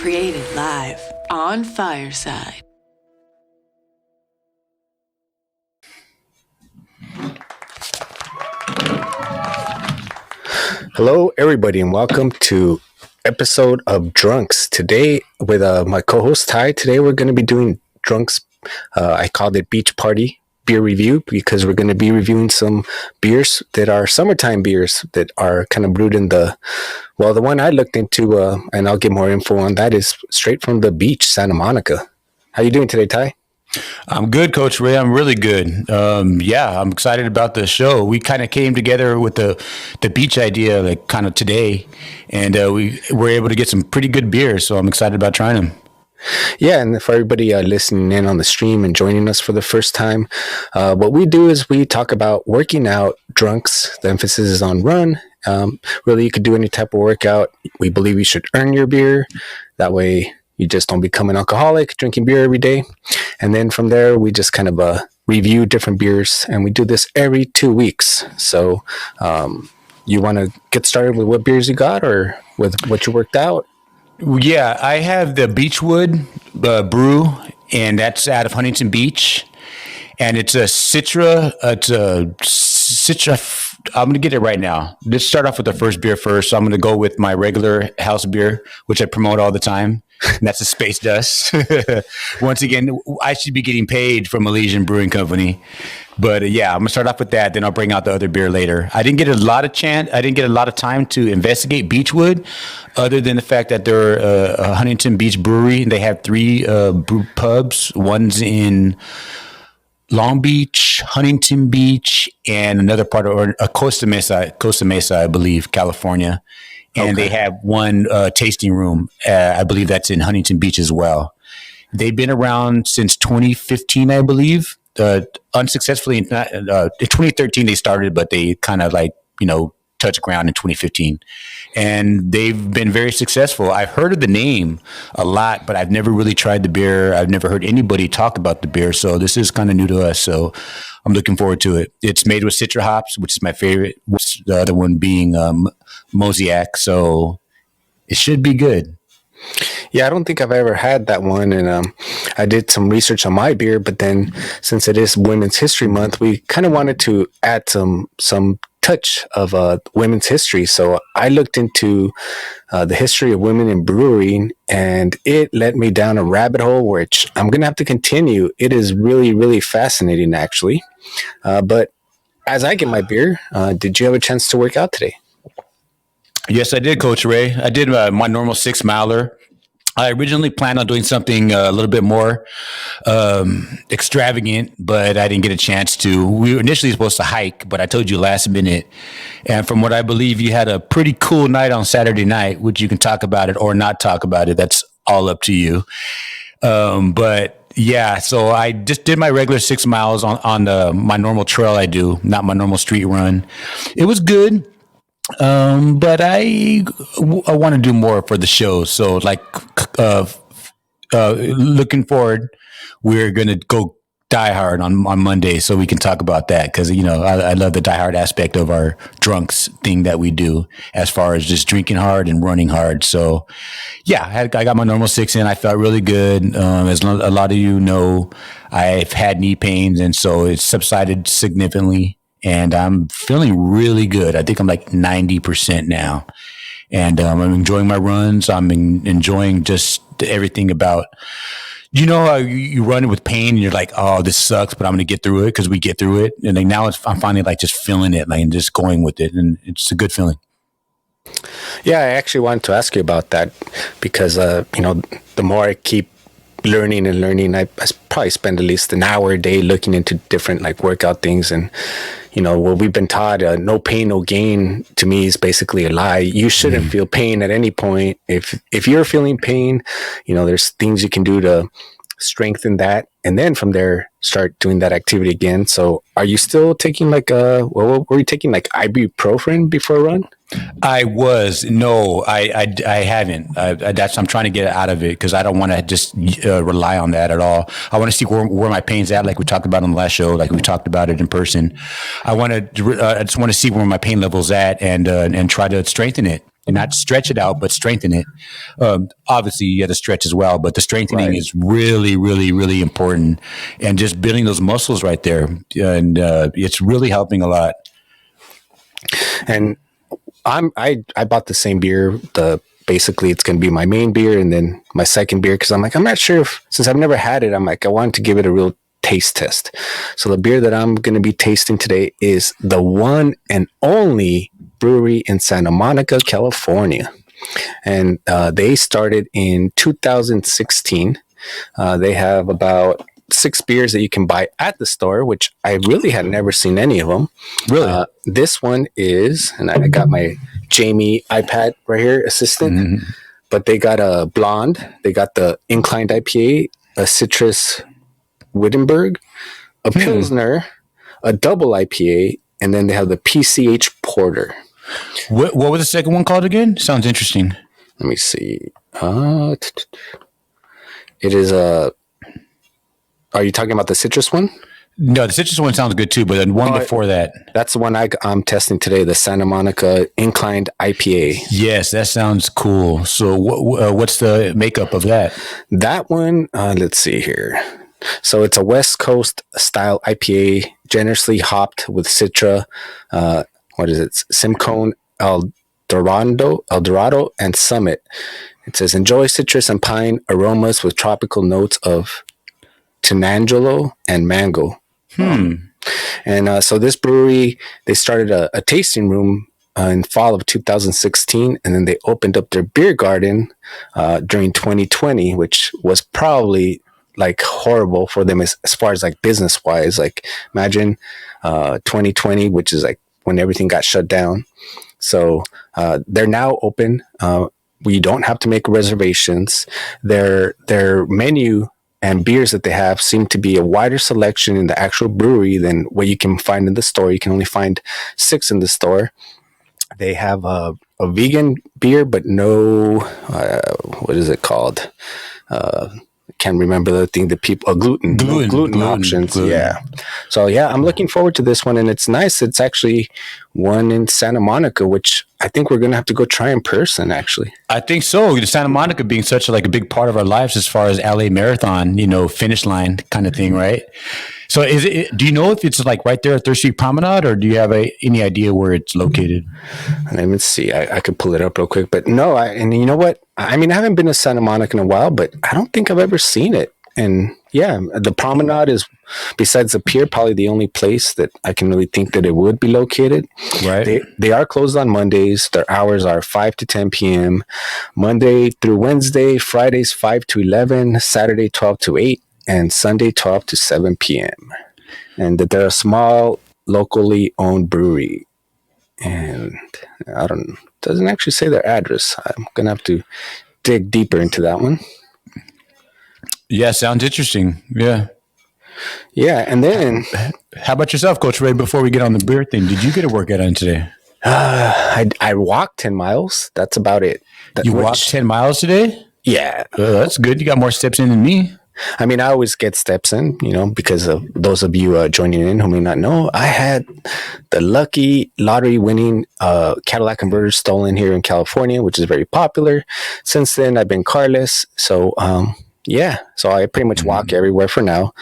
Created live on Fireside. Hello, everybody, and welcome to episode of Drunks. Today, with my co-host Ty. Today, we're going to be doing Drunks. I called it Beach Party Beer Review because we're going to be reviewing some beers that are summertime beers that are kind of brewed in the one I looked into, and I'll get more info on that, is straight from the beach, Santa Monica. How you doing today, Ty? I'm good, Coach Ray. I'm really good. I'm excited about the show. We kind of came together with the beach idea like kind of today, and we were able to get some pretty good beers. So I'm excited about trying them. Yeah, and for everybody listening in on the stream and joining us for the first time, what we do is we talk about working out, drunks. The emphasis is on run. Really, you could do any type of workout. We believe you should earn your beer. That way, you just don't become an alcoholic drinking beer every day. And then from there, we just kind of review different beers, and we do this every 2 weeks. So you want to get started with what beers you got or with what you worked out? Yeah, I have the Beechwood brew, and that's out of Huntington Beach. And it's a Citra. I'm going to get it right now. Let's start off with the first beer first. So I'm going to go with my regular house beer, which I promote all the time. And that's a Space Dust. Once again, I should be getting paid from Elysian Brewing Company. But I'm going to start off with that. Then I'll bring out the other beer later. I didn't get a lot of time to investigate Beechwood, other than the fact that they're a Huntington Beach brewery. And they have 3 brew pubs. One's in Long Beach, Huntington Beach, and another part of Costa Mesa, I believe, California. And They have one tasting room. I believe that's in Huntington Beach as well. They've been around since 2015, I believe. Unsuccessfully, in 2013 they started, but they kind of touched ground in 2015. And they've been very successful. I've heard of the name a lot, but I've never really tried the beer. I've never heard anybody talk about the beer. So this is kind of new to us. So I'm looking forward to it. It's made with Citra hops, which is my favorite. The other one being Mosaic. So it should be good. Yeah, I don't think I've ever had that one. And I did some research on my beer, but then since it is Women's History Month, we kind of wanted to add some touch of women's history. So I looked into the history of women in brewing, and it led me down a rabbit hole, which I'm going to have to continue. It is really, really fascinating, actually. But as I get my beer, did you have a chance to work out today? Yes, I did, Coach Ray. I did my normal 6 miler. I originally planned on doing something a little bit more extravagant, but I didn't get a chance to. We were initially supposed to hike, but I told you last minute. And from what I believe, you had a pretty cool night on Saturday night, which you can talk about it or not talk about it. That's all up to you. So I just did my regular 6 miles on my normal trail I do, not my normal street run. It was good. But I want to do more for the show. So looking forward, we're going to go Die Hard on Monday so we can talk about that. Cause I love the Die Hard aspect of our drunks thing that we do as far as just drinking hard and running hard. So I got my normal 6 in. I felt really good. As a lot of you know, I've had knee pains, and so it's subsided significantly. And I'm feeling really good. I think I'm like 90% now. And I'm enjoying my runs. I'm enjoying just everything about, how you run with pain and you're like, oh, this sucks, but I'm going to get through it because we get through it. And then now I'm finally just feeling it, and just going with it. And it's a good feeling. Yeah, I actually wanted to ask you about that because, the more I keep learning, I probably spend at least an hour a day looking into different workout things. And what we've been taught, no pain, no gain, to me is basically a lie. You shouldn't feel pain at any point. If you're feeling pain, there's things you can do to strengthen that, and then from there start doing that activity again. So are you still taking were you taking ibuprofen before a run? I was. No, I haven't. I'm trying to get out of it because I don't want to just rely on that at all. I want to see where my pain's at, like we talked about on the last show, like we talked about it in person. I just want to see where my pain level's at and try to strengthen it. and not stretch it out, but strengthen it. Obviously, you got to stretch as well, but the strengthening is really, really, really important, and just building those muscles right there, and it's really helping a lot. And I bought the same beer. Basically it's going to be my main beer and then my second beer because I'm like, I'm not sure if, since I've never had it, I'm like, I wanted to give it a real taste test. So the beer that I'm going to be tasting today is the one and only brewery in Santa Monica, California. And they started in 2016. They have about 6 beers that you can buy at the store, which I really had never seen any of them. Really? This one is, and I got my Jamie iPad right here, assistant, but they got a blonde, they got the Incline Ipa, a citrus Wittenberg, a Pilsner, a double IPA, and then they have the PCH Porter. What was the second one called again? Sounds interesting. Let me see. It is a. Are you talking about the citrus one? No, the citrus one sounds good too, but then one before that. That's the one I'm testing today, the Santa Monica Inclined IPA. Yes, that sounds cool. So what's the makeup of that? That one, let's see here. So it's a West Coast style IPA, generously hopped with Citra. What is it? Simcoe, Eldorado, and Summit. It says, enjoy citrus and pine aromas with tropical notes of Tinangelo and mango. And so this brewery, they started a tasting room in fall of 2016, and then they opened up their beer garden during 2020, which was probably like horrible for them as far as like business wise. Like imagine 2020, which is like when everything got shut down. So they're now open. We don't have to make reservations. Their menu and beers that they have seem to be a wider selection in the actual brewery than what you can find in the store. You can only find 6 in the store. They have a vegan beer, but no, what is it called? I can't remember the thing that people, gluten options. Gluten. Yeah. So yeah, I'm looking forward to this one, and it's nice. It's actually one in Santa Monica, which I think we're going to have to go try in person, actually. I think so. Santa Monica being such a big part of our lives as far as LA Marathon, finish line kind of thing, right? So do you know if it's like right there at Third Street Promenade, or do you have any idea where it's located? Let me see. I could pull it up real quick, but no, and you know what? I mean, I haven't been to Santa Monica in a while, but I don't think I've ever seen it. And yeah, the Promenade is, besides the pier, probably the only place that I can really think that it would be located. Right. They are closed on Mondays. Their hours are 5 to 10 p.m. Monday through Wednesday, Fridays 5 to 11, Saturday 12 to 8, and Sunday 12 to 7 p.m. And that they're a small, locally owned brewery. And doesn't actually say their address. I'm going to have to dig deeper into that one. Yeah, sounds interesting. Yeah. Yeah, and then... How about yourself, Coach Ray, before we get on the beer thing? Did you get a workout in today? I walked 10 miles. That's about it. You walked 10 miles today? Yeah. That's good. You got more steps in than me. I mean, I always get steps in, because of those of you joining in who may not know. I had the lucky lottery winning Cadillac converter stolen here in California, which is very popular. Since then, I've been carless. So, yeah. So I pretty much walk everywhere for now.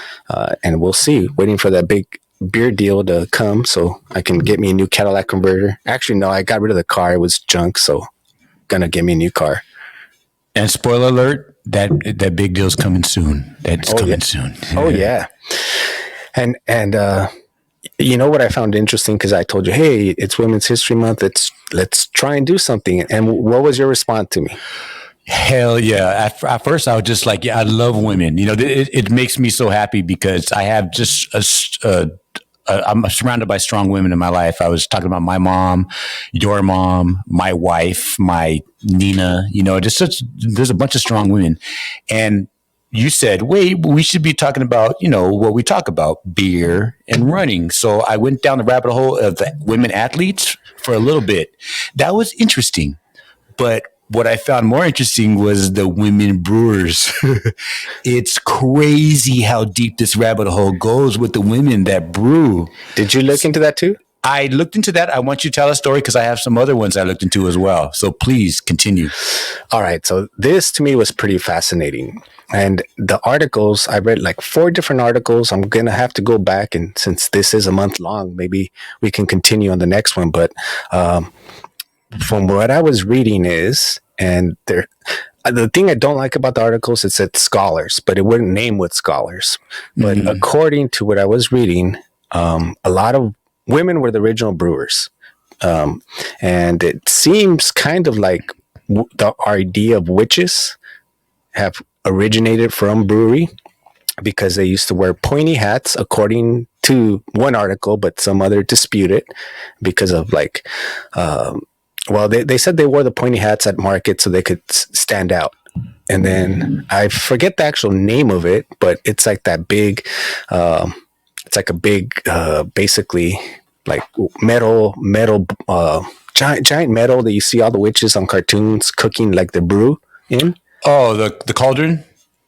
And we'll see. Waiting for that big beer deal to come so I can get me a new Cadillac converter. Actually, no, I got rid of the car. It was junk. So, gonna get me a new car. And spoiler alert, that big deal's coming soon. That's coming soon. Oh yeah. And you know what I found interesting, because I told you, hey, it's Women's History Month. Let's try and do something. And what was your response to me? Hell yeah. At first I was just like, yeah, I love women. It makes me so happy because I have just I'm surrounded by strong women in my life. I was talking about my mom, your mom, my wife, my Nina, there's a bunch of strong women. And you said, wait, we should be talking about, what we talk about, beer and running. So I went down the rabbit hole of the women athletes for a little bit. That was interesting. But what I found more interesting was the women brewers. It's crazy how deep this rabbit hole goes with the women that brew. Did you look into that too? I looked into that. I want you to tell a story because I have some other ones I looked into as well. So please continue. All right. So this to me was pretty fascinating. And the articles, I read like 4 different articles. I'm going to have to go back. And since this is a month long, maybe we can continue on the next one. But from what I was reading the thing I don't like about the articles, it said scholars, but it wouldn't name what scholars. But according to what I was reading, a lot of women were the original brewers. And it seems kind of like the idea of witches have originated from brewery because they used to wear pointy hats, according to one article, but some other dispute it because of like, they said they wore the pointy hats at market so they could stand out. And then I forget the actual name of it, but it's like that big, it's like a big, basically like metal, giant metal that you see all the witches on cartoons cooking like the brew in. Oh, the cauldron?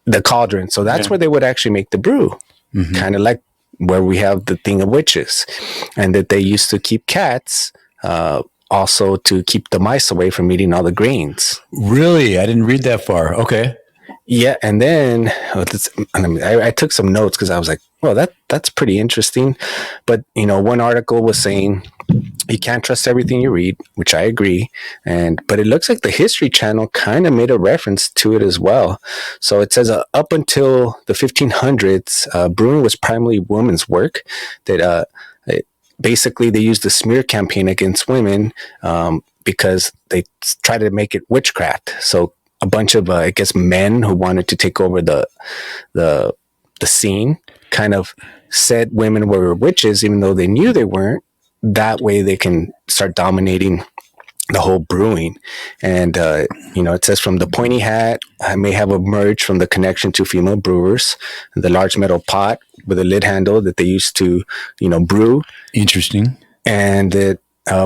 The cauldron. So that's where they would actually make the brew. Kind of like where we have the thing of witches. And that they used to keep cats, also to keep the mice away from eating all the grains. Really? I didn't read that far. Okay. Yeah, and then I took some notes because I was like, well, that's pretty interesting. But, one article was saying you can't trust everything you read, which I agree. But it looks like the History Channel kind of made a reference to it as well. So it says up until the 1500s, brewing was primarily women's work. That basically they used the smear campaign against women because they tried to make it witchcraft. So a bunch of, I guess, men who wanted to take over the scene kind of said women were witches, even though they knew they weren't. That way they can start dominating the whole brewing. And, it says from the pointy hat, I may have emerged from the connection to female brewers, the large metal pot with a lid handle that they used to, brew. Interesting. And that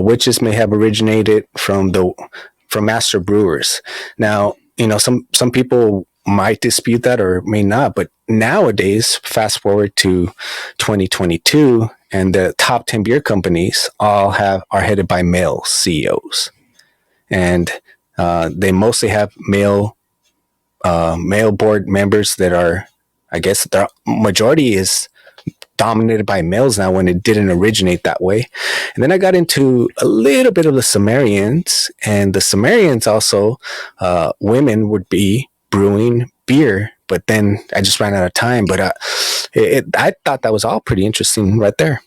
witches may have originated from master brewers. Now, some people might dispute that or may not, but nowadays, fast forward to 2022, and the top 10 beer companies all are headed by male CEOs, and they mostly have male board members that are, I guess, the majority is dominated by males now when it didn't originate that way. And then I got into a little bit of the Sumerians, and the Sumerians also, women would be brewing beer, but then I just ran out of time. But I thought that was all pretty interesting right there.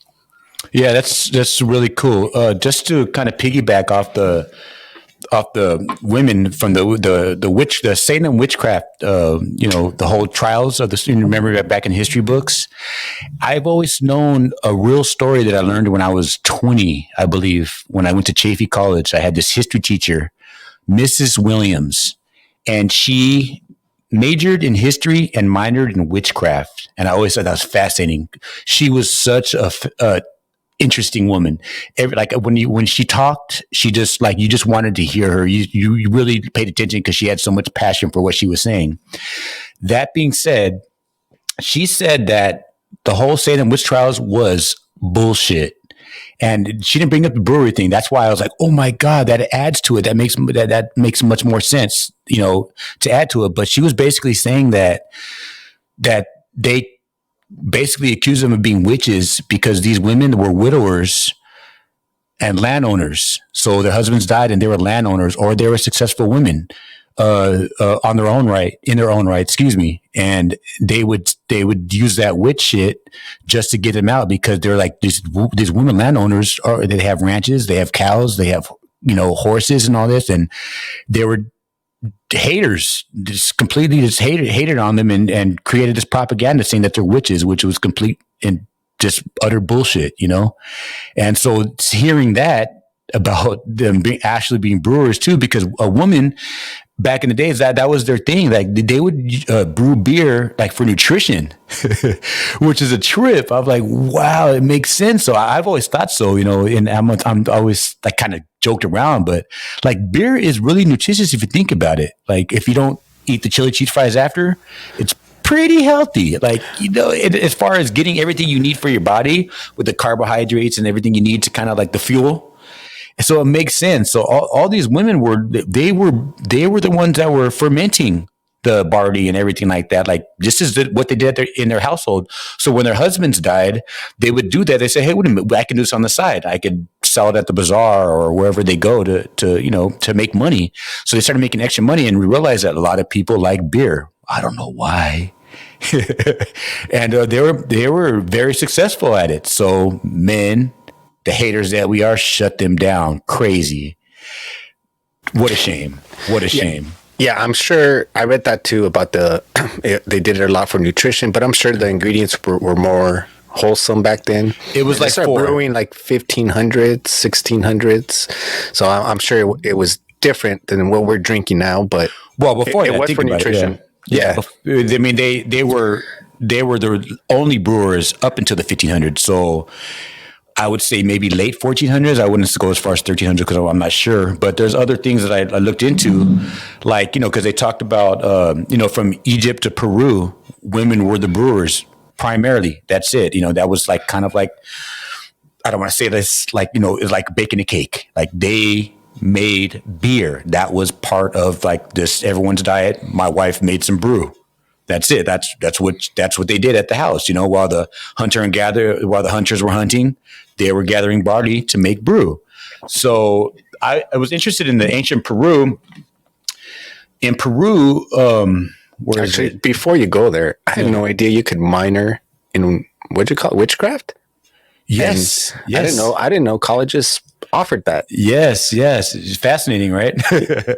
Yeah, that's really cool. Just to kind of piggyback off the women from the Salem witchcraft, the whole trials of you remember that back in history books. I've always known a real story that I learned when I was 20, I believe, when I went to Chaffey College. I had this history teacher, Mrs. Williams, and she majored in history and minored in witchcraft. And I always thought that was fascinating. She was such a interesting woman. When she talked, she just you just wanted to hear her. You really paid attention because she had so much passion for what she was saying. That being said, she said that the whole Salem witch trials was bullshit. And she didn't bring up the brewery thing. That's why I was like, "Oh my God, that adds to it. That makes much more sense, to add to it." But she was basically saying that they basically accused them of being witches because these women were widowers and landowners. So their husbands died and they were landowners, or they were successful women in their own right, and they would use that witch shit just to get them out because they're like these women landowners, they have ranches, they have cows, they have horses and all this, and they were haters, just completely hated on them and created this propaganda saying that they're witches, which was complete and just utter bullshit, And so hearing that about them actually being brewers too, because a woman back in the days, that was their thing. Like they would brew beer like for nutrition, which is a trip. I'm like, wow, it makes sense. So I've always thought so, and I'm always like kind of joked around, but like beer is really nutritious if you think about it. Like if you don't eat the chili cheese fries after, it's pretty healthy. Like, as far as getting everything you need for your body with the carbohydrates and everything you need to kind of like the fuel. So it makes sense. So all these women were the ones that were fermenting the barley and everything like that. Like, this is what they did in their household. So when their husbands died, they would do that. They say, hey, wait a minute, I can do this on the side. I could sell it at the bazaar or wherever they go to make money. So they started making extra money, and we realized that a lot of people like beer. I don't know why. And they were very successful at it. So men, the haters that we are, shut them down. Crazy. What a shame. What a shame. Yeah, I'm sure. I read that too about they did it a lot for nutrition, but I'm sure the ingredients were more wholesome back then. It was like brewing like 1500s, 1600s. So I'm sure it was different than what we're drinking now, but before it was for nutrition. Yeah. I mean, they were the only brewers up until the 1500s. So I would say maybe late 1400s. I wouldn't go as far as 1300 because I'm not sure. But there's other things that I looked into, like, because they talked about, from Egypt to Peru, women were the brewers primarily. That's it. That was like kind of like, I don't want to say this, like, it's like baking a cake. Like, they made beer. That was part of like this everyone's diet. My wife made some brew. That's it. That's what they did at the house. While the hunters were hunting, they were gathering barley to make brew. So I was interested in the ancient Peru. In Peru, before you go there, I had no idea you could minor in what'd you call it, witchcraft? Yes. Yes. I didn't know colleges offered that. Yes. It's fascinating, right?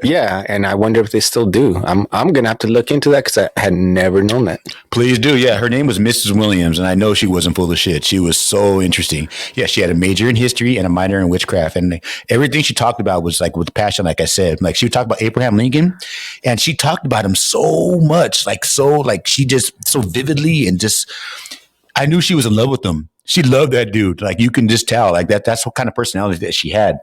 Yeah, and I wonder if they still do. I'm gonna have to look into that because I had never known that. Please do. Yeah, her name was Mrs. Williams, and I know she wasn't full of shit. She was so interesting. Yeah, she had a major in history and a minor in witchcraft, and everything she talked about was like with passion. Like I said, like she would talk about Abraham Lincoln, and she talked about him so much, she just so vividly, and just I knew she was in love with him. She loved that dude. Like, you can just tell, like that's what kind of personality that she had.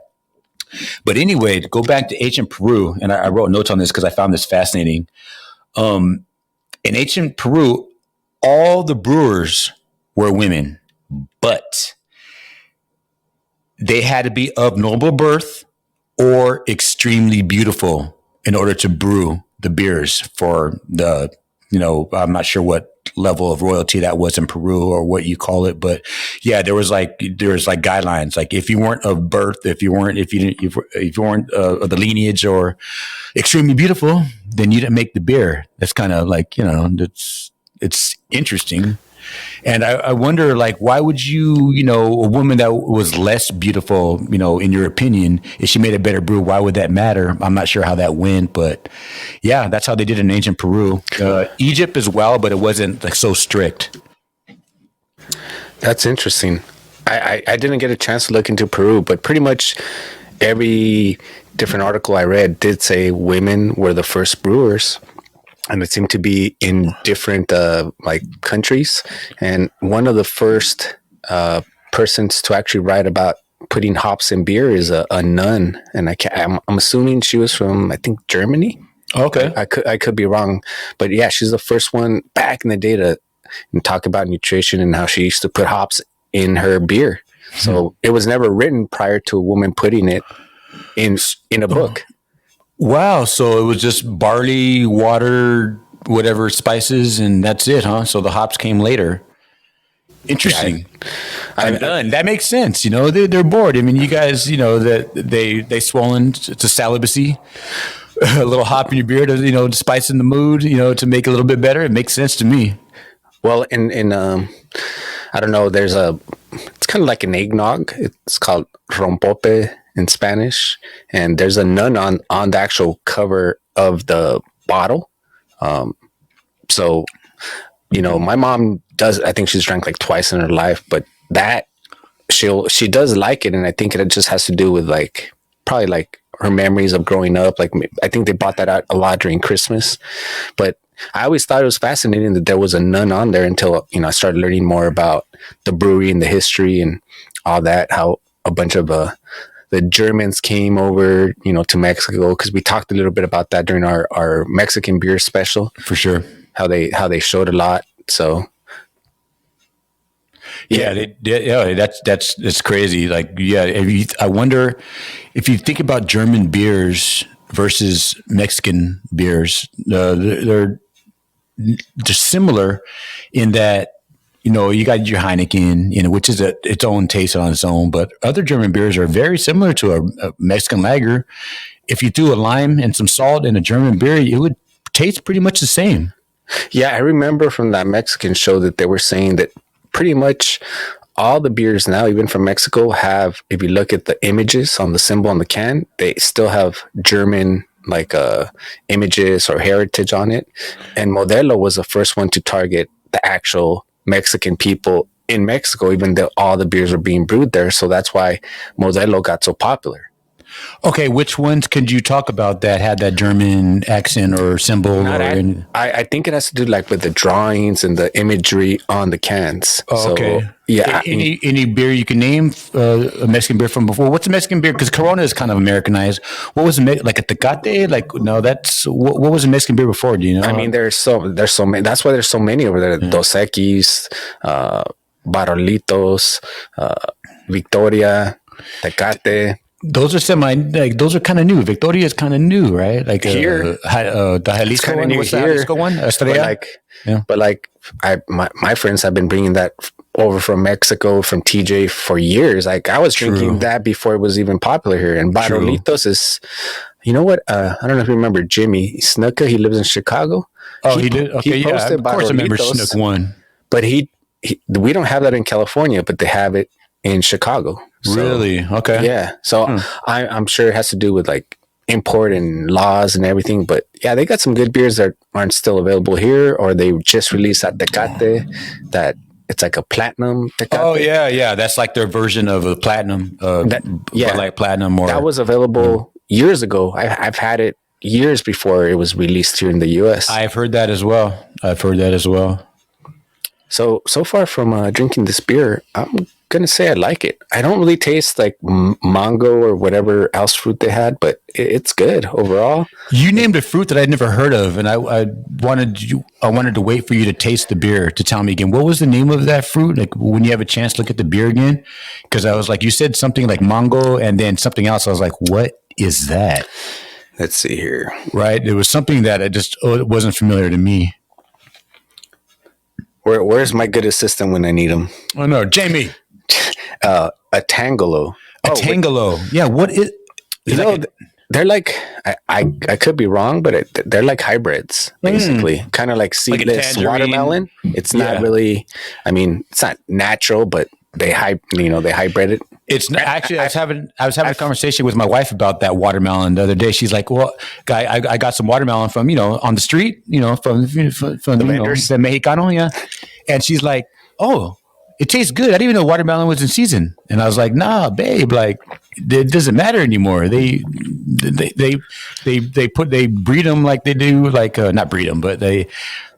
But anyway, to go back to ancient Peru, and I wrote notes on this because I found this fascinating. In ancient Peru, all the brewers were women, but they had to be of noble birth or extremely beautiful in order to brew the beers for the, I'm not sure what level of royalty that was in Peru or what you call it, but yeah, there was like guidelines. Like, if you weren't of birth, if you weren't of the lineage or extremely beautiful, then you didn't make the beer. That's kind of like, it's interesting. And I wonder, like, why would you, a woman that was less beautiful, in your opinion, if she made a better brew, why would that matter? I'm not sure how that went, but yeah, that's how they did it in ancient Peru. Egypt as well, but it wasn't like so strict. That's interesting. I didn't get a chance to look into Peru, but pretty much every different article I read did say women were the first brewers. And it seemed to be in different countries. And one of the first persons to actually write about putting hops in beer is a nun. And I'm assuming she was from, I think, Germany. Okay. I could be wrong, but yeah, she's the first one back in the day to talk about nutrition and how she used to put hops in her beer. So it was never written prior to a woman putting it in a book. Wow. So it was just barley, water, whatever spices, and that's it, huh? So the hops came later. Interesting. I'm done. That makes sense. They're bored. I mean, you guys, that they swollen to celibacy, a little hop in your beer to, to spice in the mood, to make it a little bit better. It makes sense to me. Well, in I don't know, it's kind of like an eggnog. It's called rompope in Spanish, and there's a nun on the actual cover of the bottle. So, my mom does. I think she's drank like twice in her life, but that she does like it, and I think it just has to do with probably her memories of growing up. Like, I think they brought that out a lot during Christmas, but I always thought it was fascinating that there was a nun on there until I started learning more about the brewery and the history and all that. How a bunch of the Germans came over, to Mexico, because we talked a little bit about that during our Mexican beer special. For sure. how they showed a lot. So Yeah, that's crazy. Like, yeah, I wonder if you think about German beers versus Mexican beers, they're similar in that, you got your Heineken, which is its own taste on its own, but other German beers are very similar to a Mexican lager. If you threw a lime and some salt in a German beer, it would taste pretty much the same. yeah, I remember from that Mexican show that they were saying that pretty much all the beers now, even from Mexico, have, if you look at the images on the symbol on the can, they still have German like images or heritage on it. And Modelo was the first one to target the actual Mexican people in Mexico, even though all the beers are being brewed there. So that's why Modelo got so popular. Okay, which ones could you talk about that had that German accent or symbol? I think it has to do like with the drawings and the imagery on the cans. Oh, okay. So, yeah. Any beer you can name, a Mexican beer from before? What's a Mexican beer? Because Corona is kind of Americanized. What was like a Tecate? Like, no, that's what was a Mexican beer before? Do you know? I mean, there's so many. That's why there's so many over there. Yeah. Dos Equis, Barolitos, Victoria, Tecate. Those are those are kind of new. Victoria is kind of new, right? Like here, the Jalisco one. What's the Jalisco one? Estrella. But my friends have been bringing that over from Mexico, from TJ for years. Like I was drinking that before it was even popular here. And Barolitos is, you know what? I don't know if you remember Jimmy Snuka. He lives in Chicago. Oh, he did. Okay, yeah. Of course, I remember Snook one. But we don't have that in California, but they have it in Chicago. So, really? Okay. Yeah. So I'm sure it has to do with like import and laws and everything. But yeah, they got some good beers that aren't still available here, or they just released that Tecate that it's like a platinum Tecate. Oh yeah. That's like their version of a platinum. Like platinum. Or that was available years ago. I've had it years before it was released here in the U.S. I've heard that as well. So far from drinking this beer, I'm gonna say I like it. I don't really taste like mango or whatever else fruit they had, but it's good overall. You named a fruit that I'd never heard of, and I wanted to wait for you to taste the beer to tell me again. What was the name of that fruit? Like when you have a chance to look at the beer again, because I was like, you said something like mango and then something else. I was like, what is that? Let's see here. Right, it was something that it wasn't familiar to me. Where's my good assistant when I need him? Oh no, Jamie. A tangolo. Tangolo. Yeah. What is? They're like I could be wrong, but they're like hybrids basically, kind of like seedless watermelon. It's not really. I mean, it's not natural, but they hybrid it. It's not, actually. I was having a conversation with my wife about that watermelon the other day. She's like, "Well, guy, I got some watermelon from on the street, from the vendors, the Mexicano, yeah." And she's like, "Oh, it tastes good. I didn't even know watermelon was in season." And I was like, "Nah, babe, like it doesn't matter anymore. They breed them like they do, like not breed them, but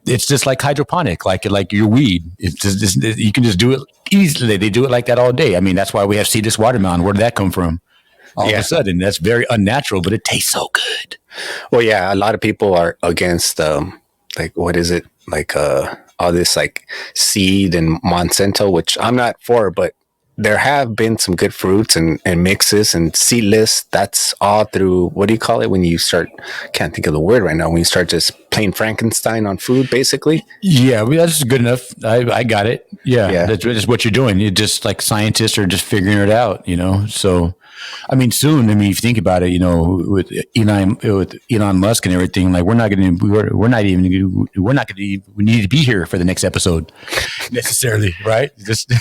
it's just like hydroponic, like your weed. It's just you can just do it easily. They do it like that all day. I mean, that's why we have seedless watermelon. Where did that come from? All of a sudden, that's very unnatural, but it tastes so good. Well, yeah, a lot of people are against like what is it like all this like seed and Monsanto, which I'm not for, but there have been some good fruits and mixes and seedless. That's all through, what do you call it when you start, can't think of the word right now, when you start just plain Frankenstein on food, basically. Yeah, that's good enough. I got it. Yeah. That's just what you're doing. You're just like scientists are just figuring it out, so I mean, soon. I mean, if you think about it, with Elon Musk and everything, like we need to be here for the next episode necessarily, right? Just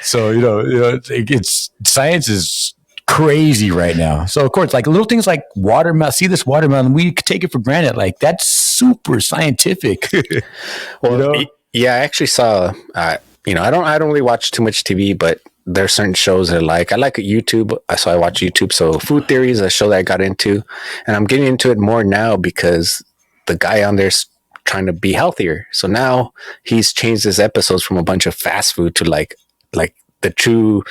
so it's science is crazy right now. So of course, like little things like watermelon, see this watermelon, we take it for granted. Like that's super scientific. Well, yeah, I actually saw. I don't really watch too much TV, but there's certain shows that I like YouTube, so I watch YouTube. So Food Theory is a show that I got into, and I'm getting into it more now because the guy on there's trying to be healthier. So now he's changed his episodes from a bunch of fast food to like the true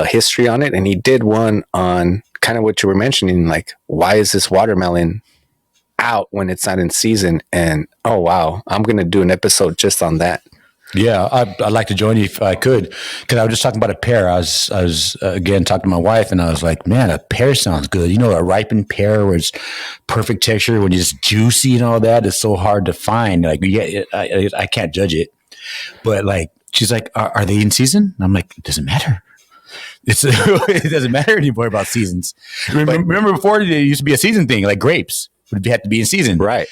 history on it. And he did one on kind of what you were mentioning, like why is this watermelon out when it's not in season. And oh wow, I'm gonna do an episode just on that. Yeah, I'd like to join you if I could, because I was just talking about a pear. I was again talking to my wife, and I was like, man, a pear sounds good. You know, a ripened pear where it's perfect texture, when it's juicy and all that. It's so hard to find. Like, yeah, I can't judge it, but like, she's like, are they in season? And I'm like, it doesn't matter. It doesn't matter anymore about seasons. Remember before, there used to be a season thing, like grapes would have to be in season. Right.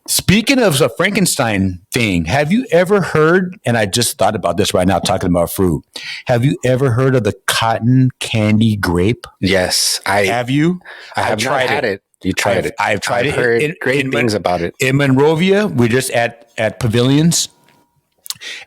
Speaking of a Frankenstein thing, have you ever heard, and I just thought about this right now talking about fruit, have you ever heard of the cotton candy grape? Yes. Have you? I have not had it. You tried it. I've tried it. I've heard great things about it. In Monrovia, we're just at Pavilions,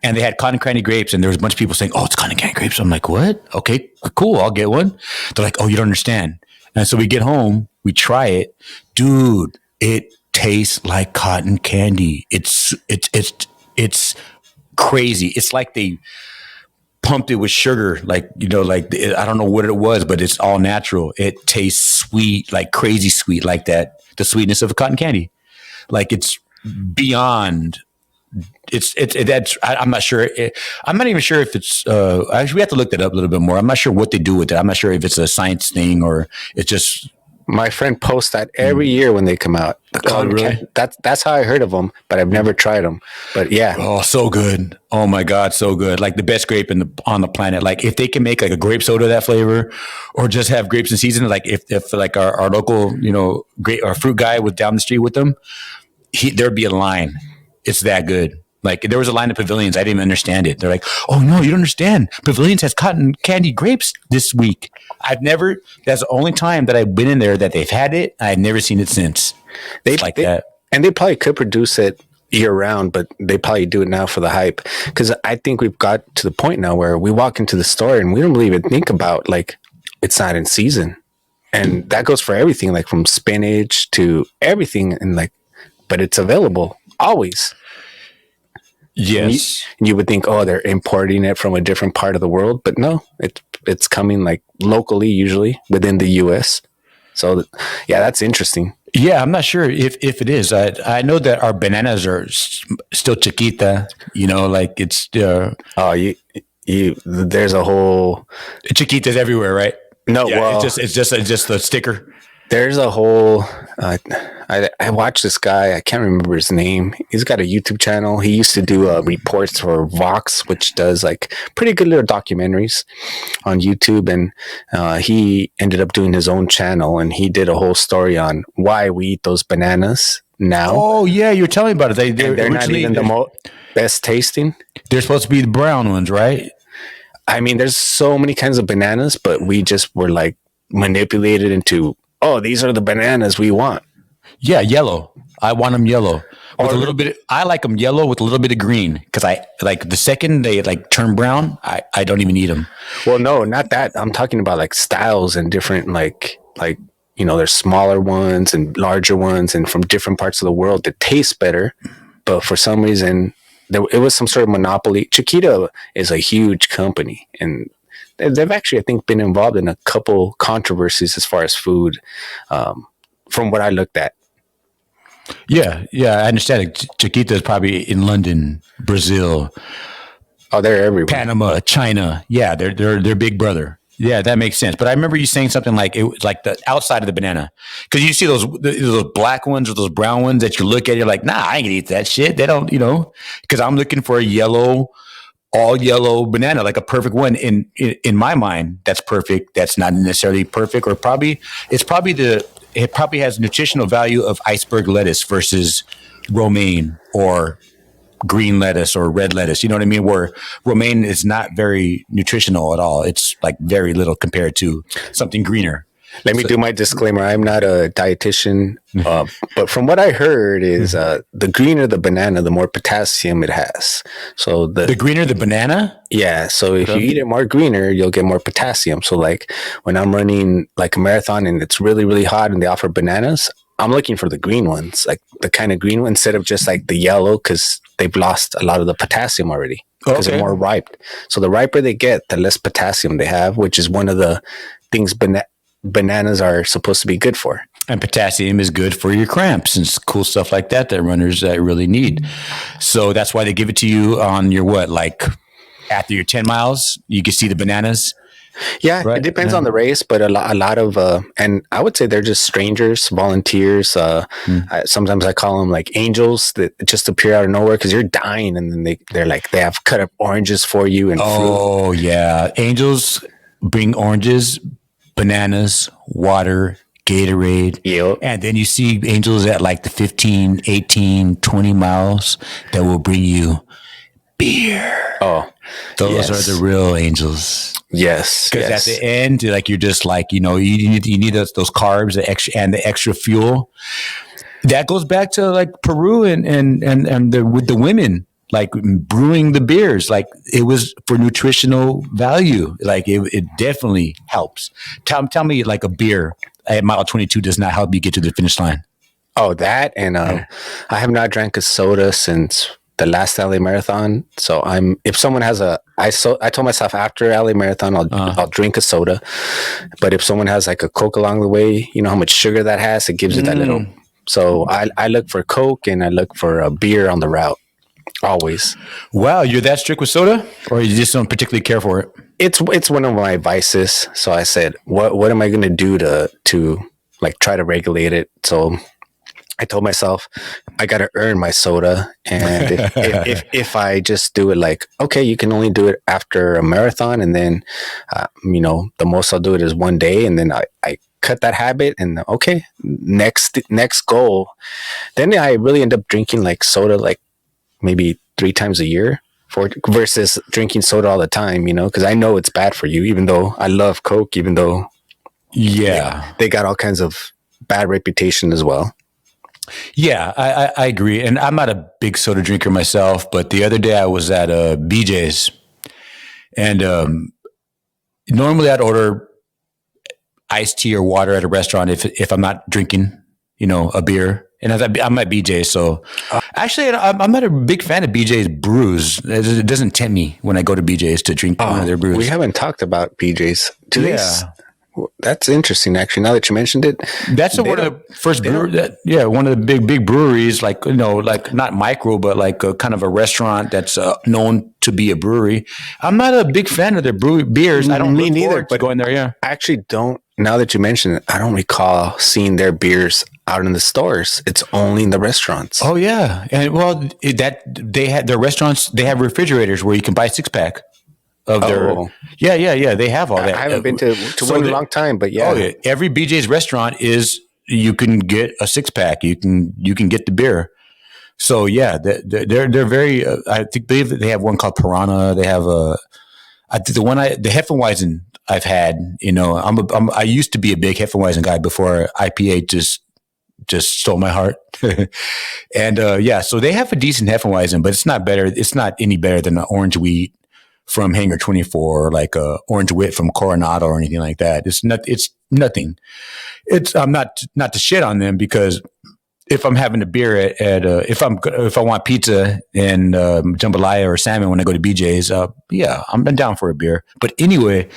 and they had cotton candy grapes, and there was a bunch of people saying, oh, it's cotton candy grapes. I'm like, what? Okay, cool, I'll get one. They're like, oh, you don't understand. And so we get home, we try it. Dude, it tastes like cotton candy. It's crazy. It's like they pumped it with sugar, like, you know, like, I don't know what it was, but it's all natural. It tastes sweet, like crazy sweet, like that, the sweetness of cotton candy. Like, it's beyond. I'm not sure. I'm not even sure if it's. Actually, we have to look that up a little bit more. I'm not sure what they do with it. I'm not sure if it's a science thing or it's just. My friend posts that every year when they come out. Really? That's how I heard of them, but I've never tried them. But yeah. Oh, so good. Oh my God, so good. Like the best grape on the planet. Like if they can make like a grape soda that flavor, or just have grapes in season. Like if like our local, you know, our fruit guy was down the street with them, there'd be a line. It's that good. Like there was a line of Pavilions. I didn't even understand it. They're like, oh no, you don't understand. Pavilions has cotton candy grapes this week. That's the only time that I've been in there that they've had it. I've never seen it since. That. And they probably could produce it year round, but they probably do it now for the hype. Because I think we've got to the point now where we walk into the store and we don't really even think about, like, it's not in season. And that goes for everything, like from spinach to everything. And like, but it's available always. Yes. You would think, oh, they're importing it from a different part of the world, but no, it's coming like locally, usually within the US. So yeah, that's interesting. Yeah, I'm not sure if it is. I know that our bananas are still chiquita, you know, like it's there's a whole chiquitas everywhere, right? No, yeah, well, it's just a sticker. There's a whole. I watched this guy. I can't remember his name. He's got a YouTube channel. He used to do reports for Vox, which does like pretty good little documentaries on YouTube. And he ended up doing his own channel, and he did a whole story on why we eat those bananas now. Oh yeah, you were telling me about it. They're not even the best tasting. They're supposed to be the brown ones, right? I mean, there's so many kinds of bananas, but we just were like manipulated into, oh, these are the bananas we want. Yeah, yellow. I want them yellow with a little bit. I like them yellow with a little bit of green, because I like the second they like turn brown, I don't even eat them. Well, no, not that. I'm talking about like styles and different like you know, there's smaller ones and larger ones, and from different parts of the world that taste better, but for some reason it was some sort of monopoly. Chiquita is a huge company, and they've actually, I think, been involved in a couple controversies as far as food, from what I looked at. Yeah, I understand it. Chiquita is probably in London, Brazil. Oh, they're everywhere. Panama, China. Yeah, they're big brother. Yeah, that makes sense. But I remember you saying something like it was like the outside of the banana, because you see those black ones or those brown ones that you look at, you're like, nah, I ain't gonna eat that shit. They don't, you know, because I'm looking for a yellow, all yellow banana, like a perfect one. In my mind, that's perfect. That's not necessarily perfect, or it probably has nutritional value of iceberg lettuce versus romaine or green lettuce or red lettuce. You know what I mean? Where romaine is not very nutritional at all. It's like very little compared to something greener. Let me do my disclaimer. I'm not a dietitian, but from what I heard is the greener the banana, the more potassium it has. So the greener the banana? Yeah. So if you eat it more greener, you'll get more potassium. So like when I'm running like a marathon and it's really, really hot and they offer bananas, I'm looking for the green ones, like the kind of green one, instead of just like the yellow, because they've lost a lot of the potassium already because they're more ripe. So the riper they get, the less potassium they have, which is one of the things bananas are supposed to be good for. And potassium is good for your cramps and cool stuff like that runners really need. So that's why they give it to you on your what, like after your 10 miles, you can see the bananas. Yeah, Right. it depends on the race, but a lot of, and I would say they're just strangers, volunteers. Sometimes I call them like angels that just appear out of nowhere because you're dying, and then they have cut up oranges for you and fruit. Oh yeah, angels bring oranges, bananas, water, Gatorade. Yep. And then you see angels at like the 15, 18, 20 miles that will bring you beer. Oh, Those are the real angels. Yes. Because at the end, like you're just like, you need those carbs, the extra fuel. That goes back to like Peru and with the women, like brewing the beers, like it was for nutritional value. Like it definitely helps. Tell me like a beer at mile 22 does not help you get to the finish line. Oh, that. And I have not drank a soda since the last LA marathon. So if someone has I told myself after LA marathon, I'll drink a soda. But if someone has like a Coke along the way, you know how much sugar that has, it gives you that little. So I look for Coke and I look for a beer on the route. Always. Wow. You're that strict with soda, or you just don't particularly care for it? It's one of my vices. So I said, what am I going to do to like try to regulate it? So I told myself I got to earn my soda. And if I just do it like, okay, you can only do it after a marathon. And then, the most I'll do it is one day. And then I cut that habit and okay, next goal. Then I really end up drinking like soda, like maybe 3 times a year versus drinking soda all the time, because I know it's bad for you, even though I love Coke, even though they got all kinds of bad reputation as well. Yeah, I agree. And I'm not a big soda drinker myself, but the other day I was at BJ's and normally I'd order iced tea or water at a restaurant if I'm not drinking, a beer. And I'm at BJ's, so actually I'm not a big fan of BJ's brews. It doesn't tempt me when I go to BJ's to drink one of their brews. We haven't talked about BJ's. That's interesting, actually. Now that you mentioned it, that's one of the first one of the big breweries, like like not micro, but like a kind of a restaurant that's known to be a brewery. I'm not a big fan of their beers. I don't mean neither, but going there, yeah. I actually don't. Now that you mention it, I don't recall seeing their beers out in the stores. It's only in the restaurants. Oh yeah, and well, they had their restaurants. They have refrigerators where you can buy 6-pack. Of their they have all that. I haven't been to one in a long time, but every BJ's restaurant you can get a 6-pack. You can get the beer. So yeah, they're very. I believe that they have one called Piranha. They have the Hefeweizen I've had. I used to be a big Hefeweizen guy before IPA just stole my heart. And so they have a decent Hefeweizen, but it's not better. It's not any better than the Orange Wheat from Hangar 24 or like a Orange Wit from Coronado or anything like that. It's nothing. I'm not to shit on them, because if I'm having a beer at if I want pizza and jambalaya or salmon when I go to BJ's, I'm down for a beer. But anyway,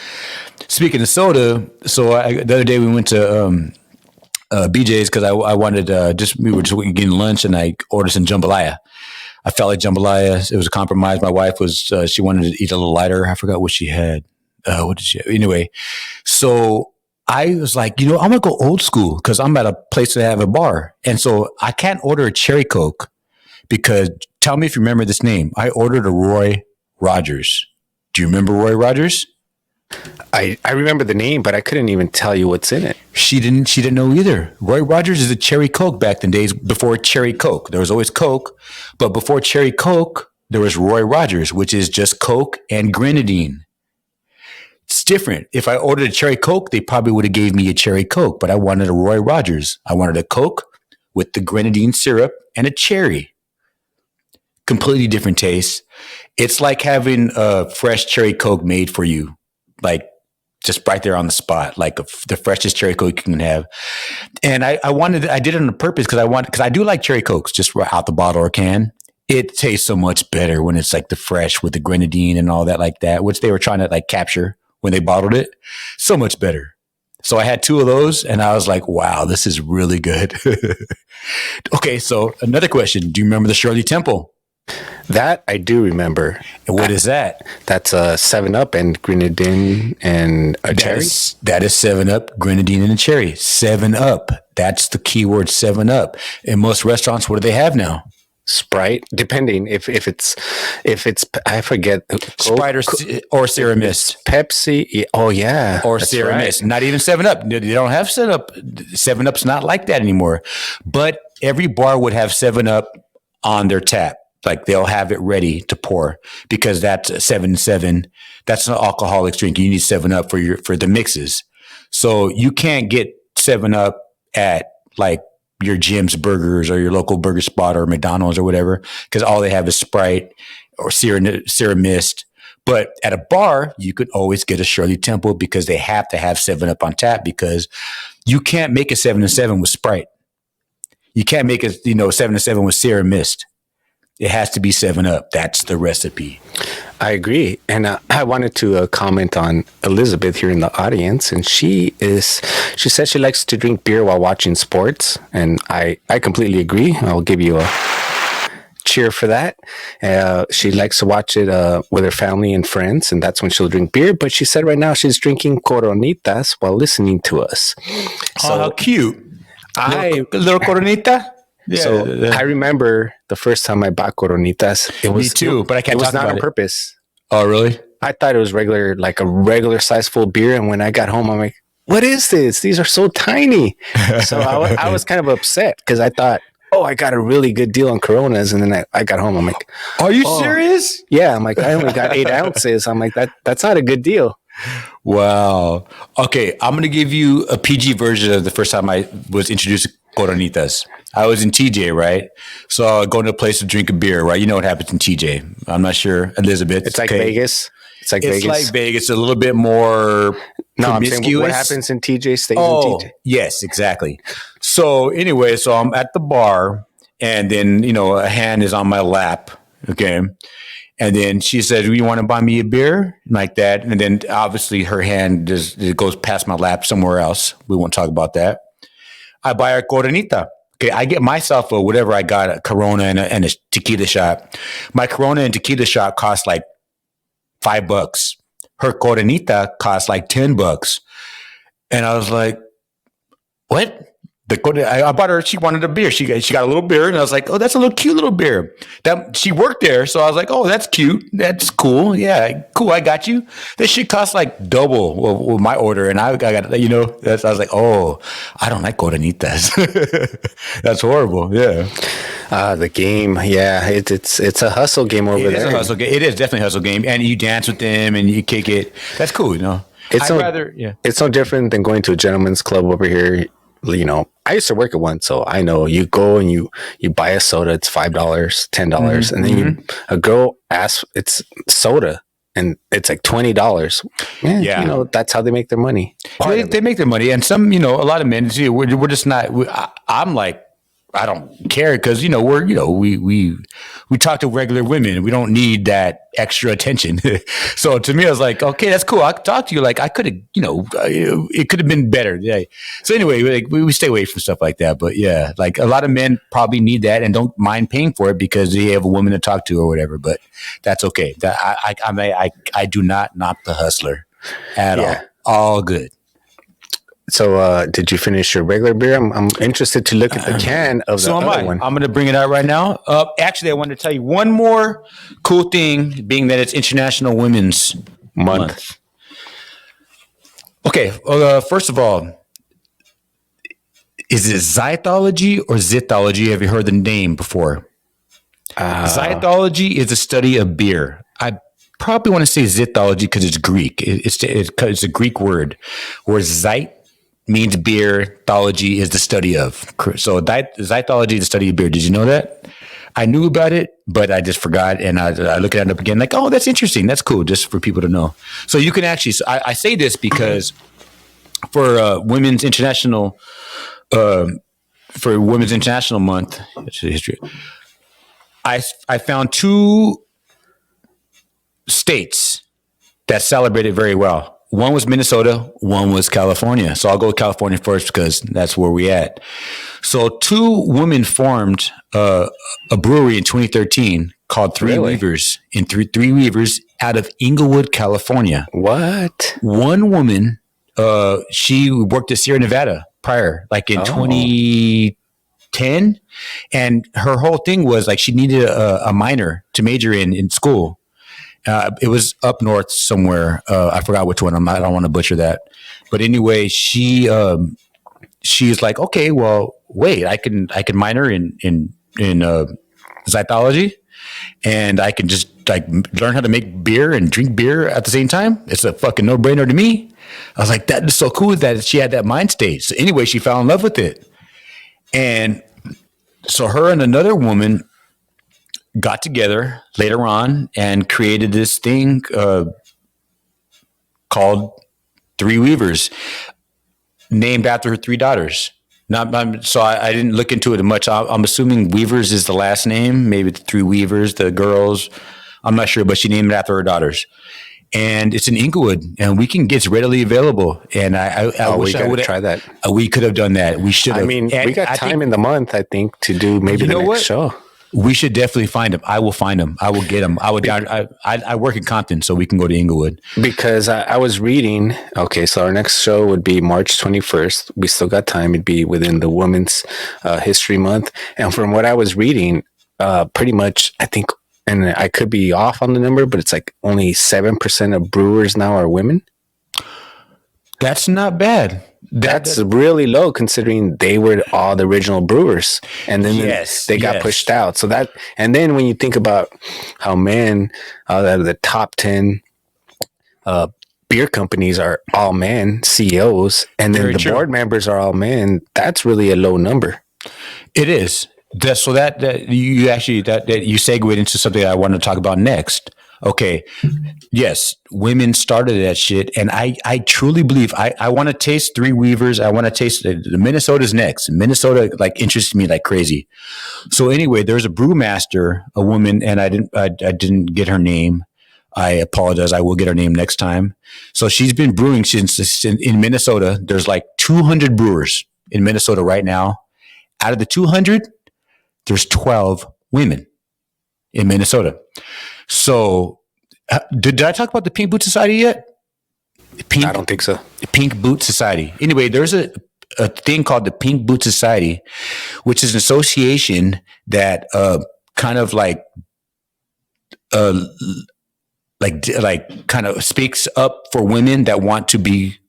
speaking of soda, so the other day we went to BJ's because I wanted we were just getting lunch and I ordered some jambalaya. I felt like jambalaya. It was a compromise. My wife she wanted to eat a little lighter. I forgot what she had. What did she have? Anyway, so I was like, I'm going to go old school because I'm at a place that have a bar. And so I can't order a cherry Coke because tell me if you remember this name. I ordered a Roy Rogers. Do you remember Roy Rogers? I remember the name, but I couldn't even tell you what's in it. She didn't know either. Roy Rogers is a cherry Coke back in the days before cherry Coke. There was always Coke, but before cherry Coke, there was Roy Rogers, which is just Coke and grenadine. It's different. If I ordered a cherry Coke, they probably would have gave me a cherry Coke, but I wanted a Roy Rogers. I wanted a Coke with the grenadine syrup and a cherry. Completely different taste. It's like having a fresh cherry Coke made for you. Like just right there on the spot, like the freshest cherry Coke you can have. And I did it on purpose because I do like cherry Cokes just out the bottle or can. It tastes so much better when it's like the fresh with the grenadine and all that like that, which they were trying to like capture when they bottled it. So much better. So I had 2 of those, and I was like, wow, this is really good. Okay, so another question. Do you remember the Shirley Temple? That I do remember. And what is that? That's a 7-Up and grenadine and a cherry. That is 7-Up, grenadine, and a cherry. 7-Up. That's the keyword, 7-Up. In most restaurants, what do they have now? Sprite, depending if it's I forget, Sprite or Sierra Mist. Pepsi. Oh yeah, or Sierra Mist. Not even 7-Up. They don't have 7-Up. 7-Up's not like that anymore. But every bar would have 7-Up on their tap. Like they'll have it ready to pour because that's 7-7. That's an alcoholic drink. You need 7-Up for the mixes. So you can't get 7-Up at like your Jim's Burgers or your local burger spot or McDonald's or whatever, because all they have is Sprite or Sierra Mist. But at a bar, you could always get a Shirley Temple because they have to have 7-Up on tap, because you can't make a 7-7 with Sprite. You can't make a 7-7 with Sierra Mist. It has to be 7-Up. That's the recipe. I agree. And I wanted to comment on Elizabeth here in the audience. And she said she likes to drink beer while watching sports. And I completely agree. I'll give you a cheer for that. She likes to watch it with her family and friends. And that's when she'll drink beer. But she said right now she's drinking Coronitas while listening to us. So how cute. Little Coronita? Yeah, so I remember the first time I bought Coronitas. Me too, but I can't talk about it. It was not on purpose. Oh, really? I thought it was like a regular size full beer. And when I got home, I'm like, what is this? These are so tiny. So I was kind of upset because I thought, I got a really good deal on Coronas. And then I got home. I'm like, are you serious? Yeah. I'm like, I only got 8 ounces. I'm like, that's not a good deal. Wow. Okay. I'm going to give you a PG version of the first time I was introduced to Coronitas. I was in TJ, right? So I go to a place to drink a beer, right? You know what happens in TJ. I'm not sure, Elizabeth. It's like Vegas. It's like Vegas, a little bit more promiscuous. What happens in TJ stays in TJ. Yes, exactly. So anyway, so I'm at the bar, and then, a hand is on my lap, okay? And then she said, "Do you want to buy me a beer?" Like that. And then obviously her hand it goes past my lap somewhere else. We won't talk about that. I buy her Coronita. Okay, I get myself whatever I got, a Corona and a tequila shot. My Corona and tequila shot cost like $5. Her Coronita cost like $10. And I was like, what? I bought her, she wanted a beer. She got a little beer, and I was like, oh, that's a little cute little beer. That she worked there, so I was like, oh, that's cute. That's cool. Yeah, cool. I got you. This shit costs like double with my order, and I got I was like, oh, I don't like Coronitas. That's horrible. Yeah. The game, yeah, it's a hustle game over there. It is a hustle game. It is definitely a hustle game, and you dance with them and you kick it. That's cool, It's no different than going to a gentleman's club over here. I used to work at one, so I know you go and you buy a soda, it's $5, $10, and then a girl asks, it's soda, and it's like $20. Yeah. That's how they make their money. They make their money, and some, a lot of men, we're just not. I'm like, I don't care because we talk to regular women. We don't need that extra attention. So to me, I was like, okay, that's cool. I could talk to you. Like I could have, it could have been better. Yeah. So anyway, like we stay away from stuff like that. But yeah, like a lot of men probably need that and don't mind paying for it because they have a woman to talk to or whatever. But that's okay. I do not knock the hustler at all. All good. So, did you finish your regular beer? I'm interested to look at the can of the other one. I'm going to bring it out right now. Actually, I wanted to tell you one more cool thing, being that it's International Women's Month. Okay, first of all, is it zythology or zithology? Have you heard the name before? Zythology is the study of beer. I probably want to say zithology because it's Greek. It's a Greek word, where zyth means beer. Thology is the study of. So zythology is the study of beer. Did you know that? I knew about it, but I just forgot. And I looked it up again like, oh, that's interesting. That's cool. Just for people to know. So you can actually, I say this because for Women's International Month, history, I found 2 states that celebrate it very well. one was Minnesota, one was California. So I'll go with California first because that's where we at. So two women formed a brewery in 2013 called Three Weavers Three Weavers out of Inglewood, California. What? One woman, she worked at Sierra Nevada prior, like in 2010. And her whole thing was like she needed a minor to major in school. It was up north somewhere. I forgot which one. I don't want to butcher that. But anyway, she's like, okay, well, wait, I can minor in zythology, and I can just like learn how to make beer and drink beer at the same time. It's a fucking no-brainer to me. I was like, that is so cool that she had that mind state. So anyway, she fell in love with it. And so her and another woman got together later on and created this thing called Three Weavers, named after her three daughters. So I didn't look into it much. I'm assuming Weavers is the last name, maybe the Three Weavers, the girls. I'm not sure, but she named it after her daughters. And it's in Inglewood, and it's readily available. And I wish I would try that. We could have done that. We should have. I mean, we got time in the month, I think, to do maybe the next show. We should definitely find them. I will find them. I will get them. I work in Compton, so we can go to Inglewood. Because I was reading, okay, so our next show would be March 21st. We still got time. It'd be within the Women's History Month. And from what I was reading, pretty much, I think, and I could be off on the number, but it's like only 7% of brewers now are women. That's not bad. That's really low considering they were all the original brewers, and then they got pushed out. So that, and then when you think about how men out of the top 10 beer companies are all men CEOs, and then the board members are all men, that's really a low number. It is. That you segued into something I want to talk about next. Okay. Yes. Women started that shit. And I truly believe I want to taste Three Weavers. I want to taste the Minnesota's next. Minnesota like interests me like crazy. So anyway, there's a brewmaster, a woman, and I didn't get her name. I apologize. I will get her name next time. So she's been brewing since in Minnesota. There's like 200 brewers in Minnesota right now. Out of the 200, there's 12 women in Minnesota. So, did I talk about the Pink Boot Society yet? I don't think so. The Pink Boot Society. Anyway, there's a thing called the Pink Boot Society, which is an association that kind of like kind of speaks up for women that want to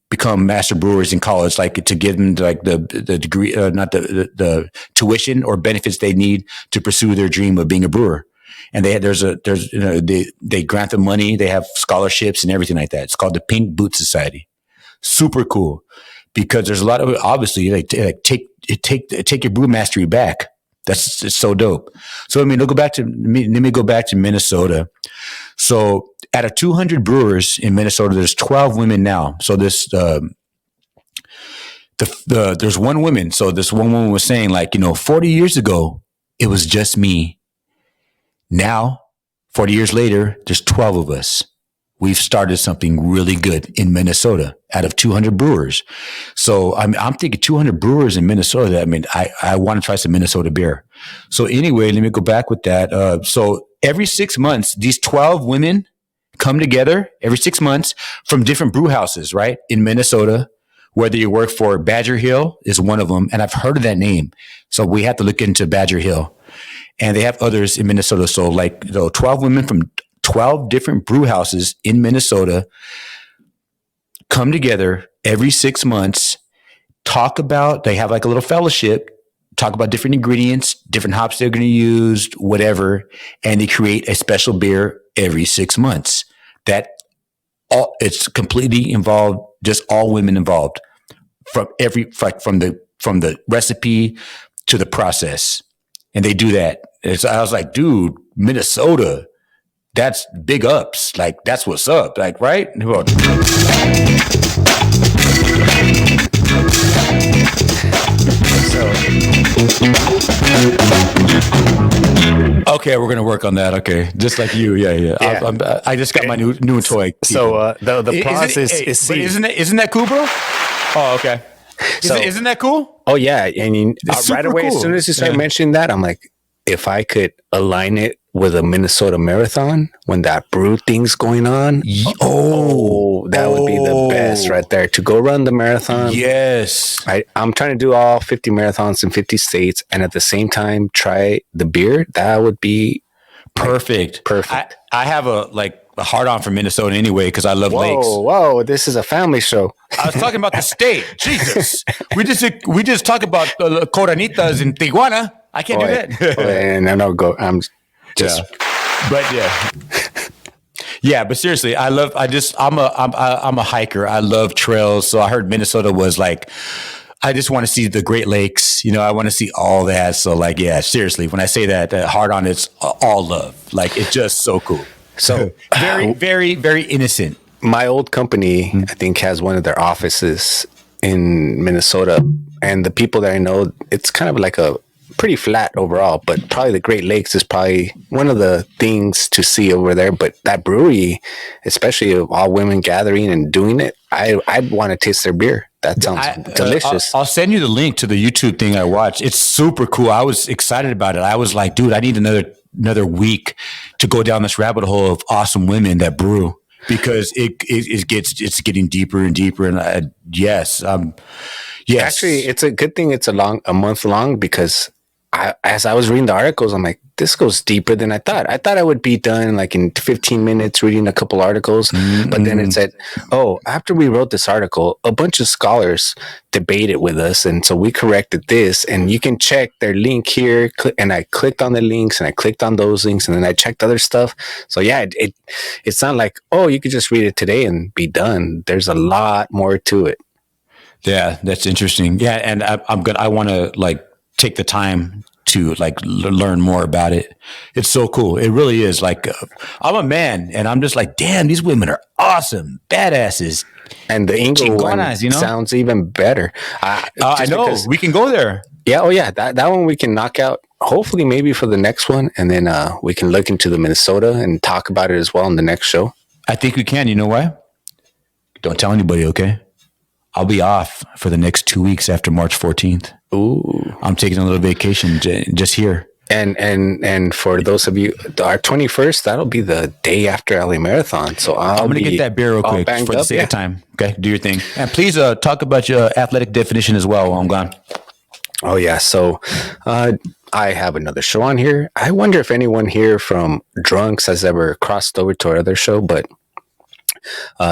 become master brewers in college, like to give them like the degree, not the tuition or benefits they need to pursue their dream of being a brewer. And they grant them money. They have scholarships and everything like that. It's called the Pink Boot Society. Super cool because there's a lot of, obviously, like take your brew mastery back. It's so dope. So, I mean, let me go back to Minnesota. So out of 200 brewers in Minnesota, there's 12 women now. So this, there's one woman. So this one woman was saying 40 years ago, it was just me. Now, 40 years later, there's 12 of us. We've started something really good in Minnesota out of 200 brewers. So I'm thinking 200 brewers in Minnesota. I mean, I want to try some Minnesota beer. So anyway, let me go back with that. So every 6 months, these 12 women come together every 6 months from different brew houses, right? In Minnesota, whether you work for Badger Hill is one of them. And I've heard of that name. So we have to look into Badger Hill. And they have others in Minnesota. So 12 women from 12 different brew houses in Minnesota come together every 6 months, they have like a little fellowship, talk about different ingredients, different hops they're going to use, whatever. And they create a special beer every 6 months. It's completely involved, just all women involved from the recipe to the process. And they do that. I was like, dude, Minnesota, that's big ups. Like, that's what's up. Like, right? Okay, we're gonna work on that. Okay, just like you. Yeah. I just got my new toy. So the process is but isn't that cool, bro? Oh, okay. Isn't that cool? Oh yeah, I mean, It's right super away cool. as soon as you start mentioning that, I'm like, if I could align it with a Minnesota Marathon when that brew thing's going on, that would be the best right there to go run the marathon. Yes, I'm trying to do all 50 marathons in 50 states, and at the same time try the beer. That would be perfect. Perfect. I have a hard on for Minnesota anyway because I love lakes. Whoa! This is a family show. I was talking about the state. Jesus, we just talk about Coranitas in Tijuana. I can't do that. And I'm not go. I'm just. Yeah. But yeah. Yeah, but seriously, I'm a hiker. I love trails. So I heard Minnesota was like, I just want to see the Great Lakes. I want to see all that. So like, yeah, seriously, when I say that hard on, it's all love. Like, it's just so cool. So very, very, very innocent. My old company, I think, has one of their offices in Minnesota, and the people that I know, it's kind of like a pretty flat overall, but probably the Great Lakes is probably one of the things to see over there. But that brewery, especially of all women gathering and doing it, I'd want to taste their beer. That sounds delicious. I'll send you the link to the YouTube thing I watched. It's super cool. I was excited about it. I was like, dude, I need another week to go down this rabbit hole of awesome women that brew, because it's getting deeper and deeper. And yes. Actually, it's a good thing it's a month long, because as I was reading the articles, I'm like, this goes deeper than I thought. I thought I would be done like in 15 minutes reading a couple articles. Mm-hmm. But then it said, after we wrote this article, a bunch of scholars debated with us. And so we corrected this, and you can check their link here. And I clicked on the links, and I clicked on those links, and then I checked other stuff. So yeah, it's not like, you could just read it today and be done. There's a lot more to it. Yeah, that's interesting. Yeah. And I want to take the time to learn more about it. It's so cool. It really is. I'm a man, and I'm just like, damn, these women are awesome, badasses. And the English one sounds even better. I know. We can go there. Yeah. Oh yeah. That one we can knock out. Hopefully maybe for the next one. And then we can look into the Minnesota and talk about it as well in the next show. I think we can. You know why? Don't tell anybody, okay? I'll be off for the next 2 weeks after March 14th. Ooh. I'm taking a little vacation just here. And for those of you, our 21st, that'll be the day after LA Marathon. So I'm going to get that beer real quick for the sake of time. Okay, do your thing. And please talk about your athletic definition as well while I'm gone. Oh, yeah. So I have another show on here. I wonder if anyone here from Drunks has ever crossed over to our other show, but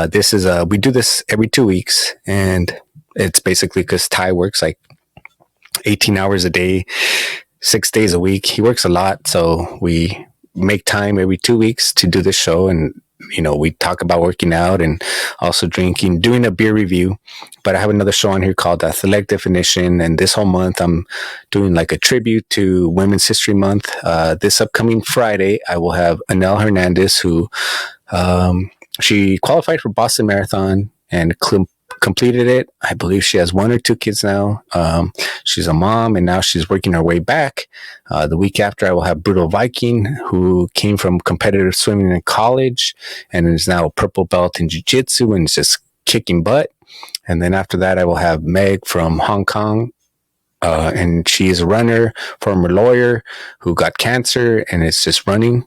this is we do this every 2 weeks, and it's basically because Ty works like 18 hours a day, 6 days a week. He works a lot, so we make time every 2 weeks to do this show, and we talk about working out and also drinking, doing a beer review. But I have another show on here called Athletic Definition, and this whole month I'm doing like a tribute to Women's History Month. This upcoming Friday, I will have Anel Hernandez, who she qualified for Boston Marathon and completed it. I believe she has 1 or 2 kids now. She's a mom, and now she's working her way back. The week after, I will have Brutal Viking, who came from competitive swimming in college and is now a purple belt in jiu-jitsu and is just kicking butt. And then after that, I will have Meg from Hong Kong. And she is a runner, former lawyer who got cancer and is just running.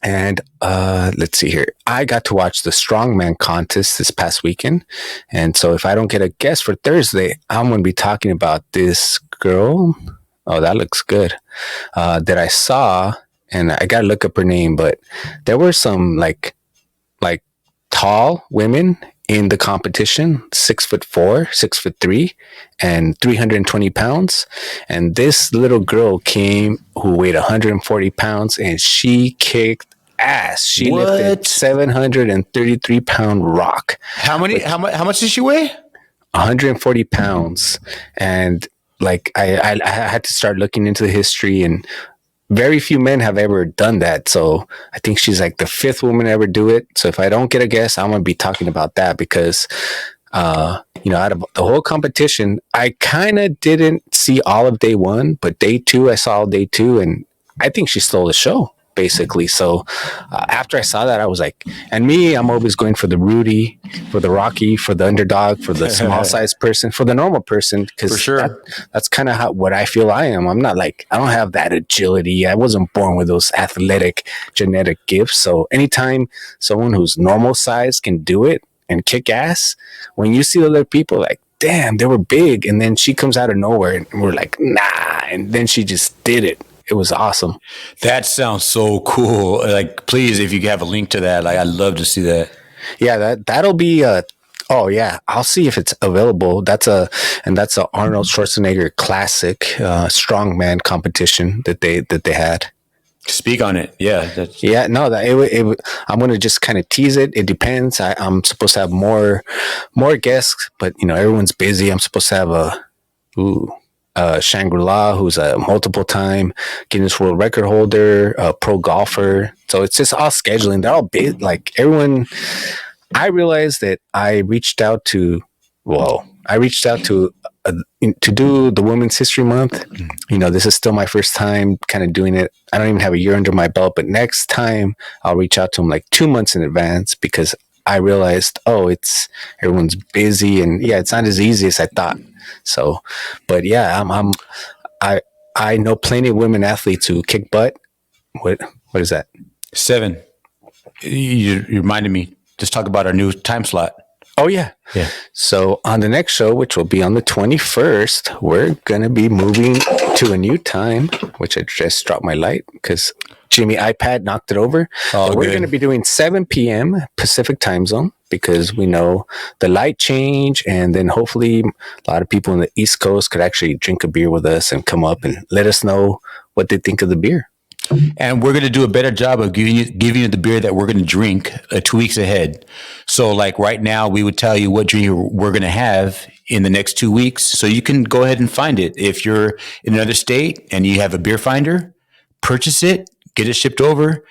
And let's see here. I got to watch the Strongman Contest this past weekend. And so if I don't get a guest for Thursday, I'm going to be talking about this girl. Oh, that looks good. That I saw, and I got to look up her name, but there were some like tall women in the competition, 6'4", 6'3", and 320 pounds. And this little girl came who weighed 140 pounds, and she kicked ass. She lifted 733 pound rock. How much did she weigh? 140 pounds. And I had to start looking into the history, and very few men have ever done that. So I think she's like the 5th woman to ever do it. So if I don't get a guest, I'm going to be talking about that, because Out of the whole competition, I kind of didn't see all of day one, but day two, I saw day two, and I think she stole the show, basically. So after I saw that, I was like, and me, I'm always going for the Rudy, for the Rocky, for the underdog, for the small size person, for the normal person, because For sure. that's kind of what I feel I am. I'm not like, I don't have that agility. I wasn't born with those athletic genetic gifts. So anytime someone who's normal size can do it and kick ass, when you see other people like, damn, they were big, and then she comes out of nowhere and we're like, nah, and then she just did it. It was awesome. That sounds so cool. Like, please, if you have a link to that, like, I'd love to see that. Yeah, that'll be oh yeah, I'll see if it's available. That's a Arnold Schwarzenegger classic strongman competition that they had. Speak on it. Yeah. Yeah, no, I'm gonna just kind of tease it. It depends. I'm supposed to have more guests, but everyone's busy. I'm supposed to have Shangri-La, who's a multiple time Guinness World Record holder, a pro golfer. So it's just all scheduling. They're all big. Like everyone, I realized that I reached out to to do the Women's History Month. This is still my first time kind of doing it. I don't even have a year under my belt, but next time I'll reach out to them like 2 months in advance, because I realized, everyone's busy, and yeah, it's not as easy as I thought. So, but yeah, I know plenty of women athletes who kick butt. What is that? 7. You reminded me. Just talk about our new time slot. Oh yeah. Yeah. So on the next show, which will be on the 21st, we're gonna be moving to a new time, which I just dropped my light because Jimmy iPad knocked it over. Oh, we're good. gonna be doing 7 p.m. Pacific time zone, because we know the light change, and then hopefully a lot of people in the East Coast could actually drink a beer with us and come up and let us know what they think of the beer. And we're going to do a better job of giving you the beer that we're going to drink 2 weeks ahead. So like right now, we would tell you what drink we're going to have in the next 2 weeks. So you can go ahead and find it. If you're in another state and you have a beer finder, purchase it, get it shipped over,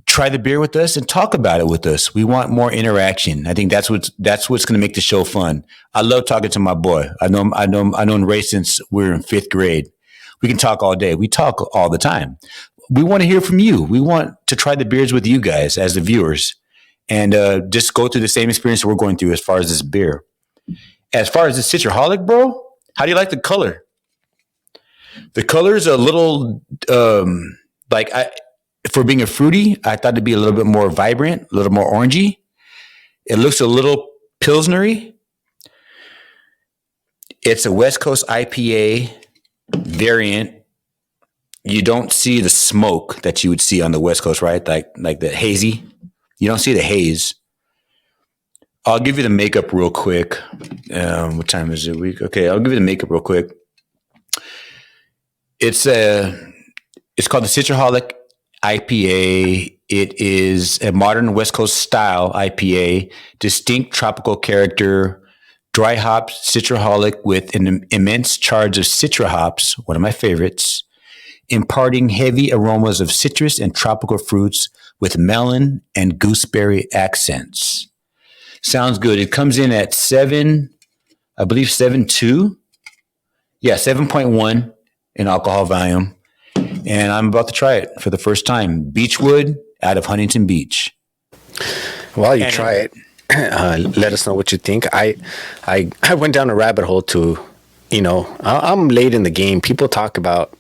try the beer with us, and talk about it with us. We want more interaction. I think that's what's going to make the show fun. I love talking to my boy. I known Ray since we were in 5th grade. We can talk all day. We talk all the time. We want to hear from you. We want to try the beers with you guys as the viewers, and just go through the same experience that we're going through as far as this beer. As far as the Citraholic, bro, how do you like the color? The color's a little for being a fruity, I thought it'd be a little bit more vibrant, a little more orangey. It looks a little pilsnery. It's a West Coast IPA variant. You don't see the smoke that you would see on the West Coast, right? Like the hazy. You don't see the haze. I'll give you the makeup real quick. What time is it? Okay, I'll give you the makeup real quick. It's called the Citraholic IPA. It is a modern West Coast style IPA, distinct tropical character, dry hops, Citraholic with an immense charge of citra hops, one of my favorites, imparting heavy aromas of citrus and tropical fruits with melon and gooseberry accents. Sounds good. It comes in at 7.2. Yeah, 7.1 in alcohol volume. And I'm about to try it for the first time. Beechwood out of Huntington Beach. While you try it, let us know what you think. I went down a rabbit hole to, I'm late in the game. People talk about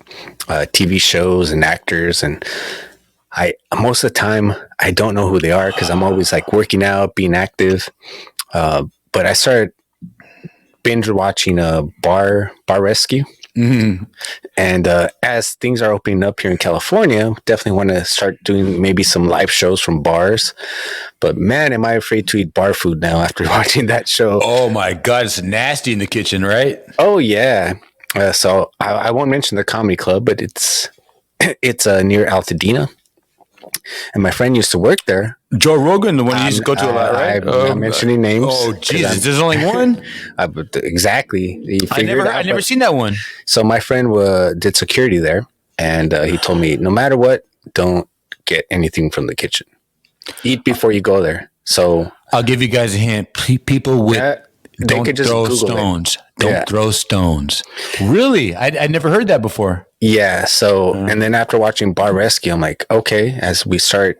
TV shows and actors, and most of the time I don't know who they are because I'm always like working out, being active. But I started binge watching Bar Rescue. Mm-hmm. And as things are opening up here in California, definitely want to start doing maybe some live shows from bars. But man, am I afraid to eat bar food now after watching that show. Oh my God, it's nasty in the kitchen, right? Oh yeah. So I won't mention the comedy club, but it's near Altadena. And my friend used to work there. Joe Rogan, the one you used to go to a lot, right? I'm not mentioning names. Oh, Jesus. There's only one? Exactly. I never seen that one. So my friend did security there, and he told me, no matter what, don't get anything from the kitchen. Eat before you go there. So I'll give you guys a hint. People with they don't could just throw Google stones. it. Don't throw stones. Really? I never heard that before. Yeah. So, and then after watching Bar Rescue, I'm like, okay, as we start,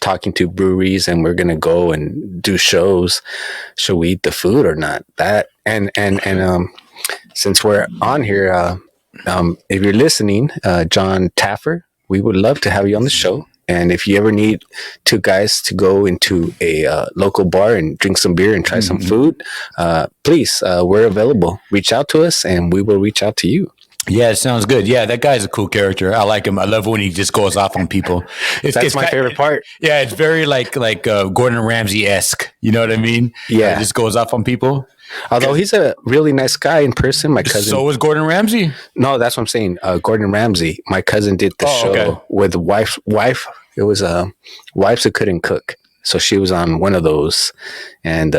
talking to breweries and we're going to go and do shows, should we eat the food or not? That, and since we're on here, if you're listening, John Taffer, we would love to have you on the show. And if you ever need two guys to go into a local bar and drink some beer and try some food, please, we're available. Reach out to us and we will reach out to you. Yeah, it sounds good. Yeah, that guy's a cool character. I like him. I love when he just goes off on people. That's my favorite part. Yeah, it's very like Gordon Ramsay-esque. You know what I mean? Yeah. Just goes off on people. Although he's a really nice guy in person. My cousin. So was Gordon Ramsay? No, that's what I'm saying. Gordon Ramsay. My cousin did the show with wife. It was wives who couldn't cook. So she was on one of those. And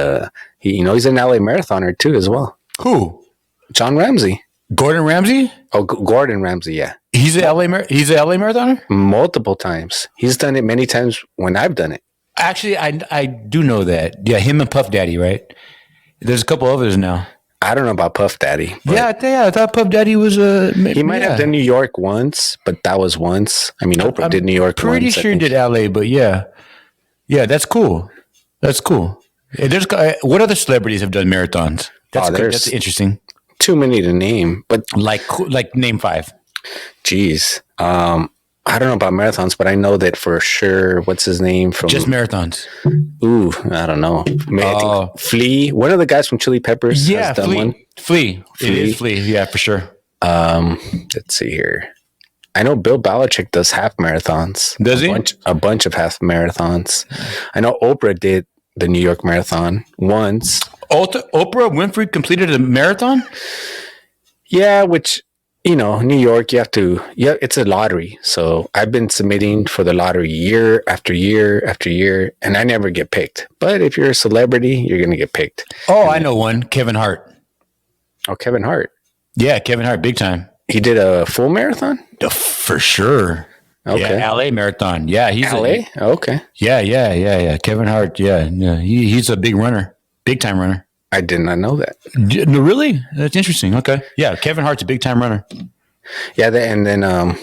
he's an LA marathoner too as well. Who? John Ramsay. Gordon Ramsay? Oh, Gordon Ramsay, yeah. He's a LA marathoner? Multiple times. He's done it many times when I've done it. Actually, I do know that. Yeah, him and Puff Daddy, right? There's a couple others now. I don't know about Puff Daddy. Yeah, I thought Puff Daddy was he might have done New York once, but that was once. I mean, Oprah did New York once. Pretty sure he did LA, but yeah. Yeah, that's cool. That's cool. There's what other celebrities have done marathons? That's interesting. Too many to name, but like name 5. Jeez. I don't know about marathons, but I know that for sure. What's his name from just marathons? Ooh, I don't know. I think Flea, one of the guys from Chili Peppers. Yeah, has done one. Flea. It is Flea. Yeah, for sure. Let's see here. I know Bill Belichick does half marathons. Does he? A bunch of half marathons. I know Oprah did the New York Marathon once. Oprah Winfrey completed a marathon? Yeah, which, New York, it's a lottery. So I've been submitting for the lottery year after year after year, and I never get picked. But if you're a celebrity, you're going to get picked. Oh, I know one. Kevin Hart. Oh, Kevin Hart. Yeah, Kevin Hart, big time. He did a full marathon? For sure. Okay. Yeah, LA marathon. Yeah, he's LA? Okay. Yeah. Kevin Hart. Yeah. He's a big runner, big time runner. I did not know that. No, really? That's interesting. Okay. Yeah, Kevin Hart's a big time runner. Yeah, and then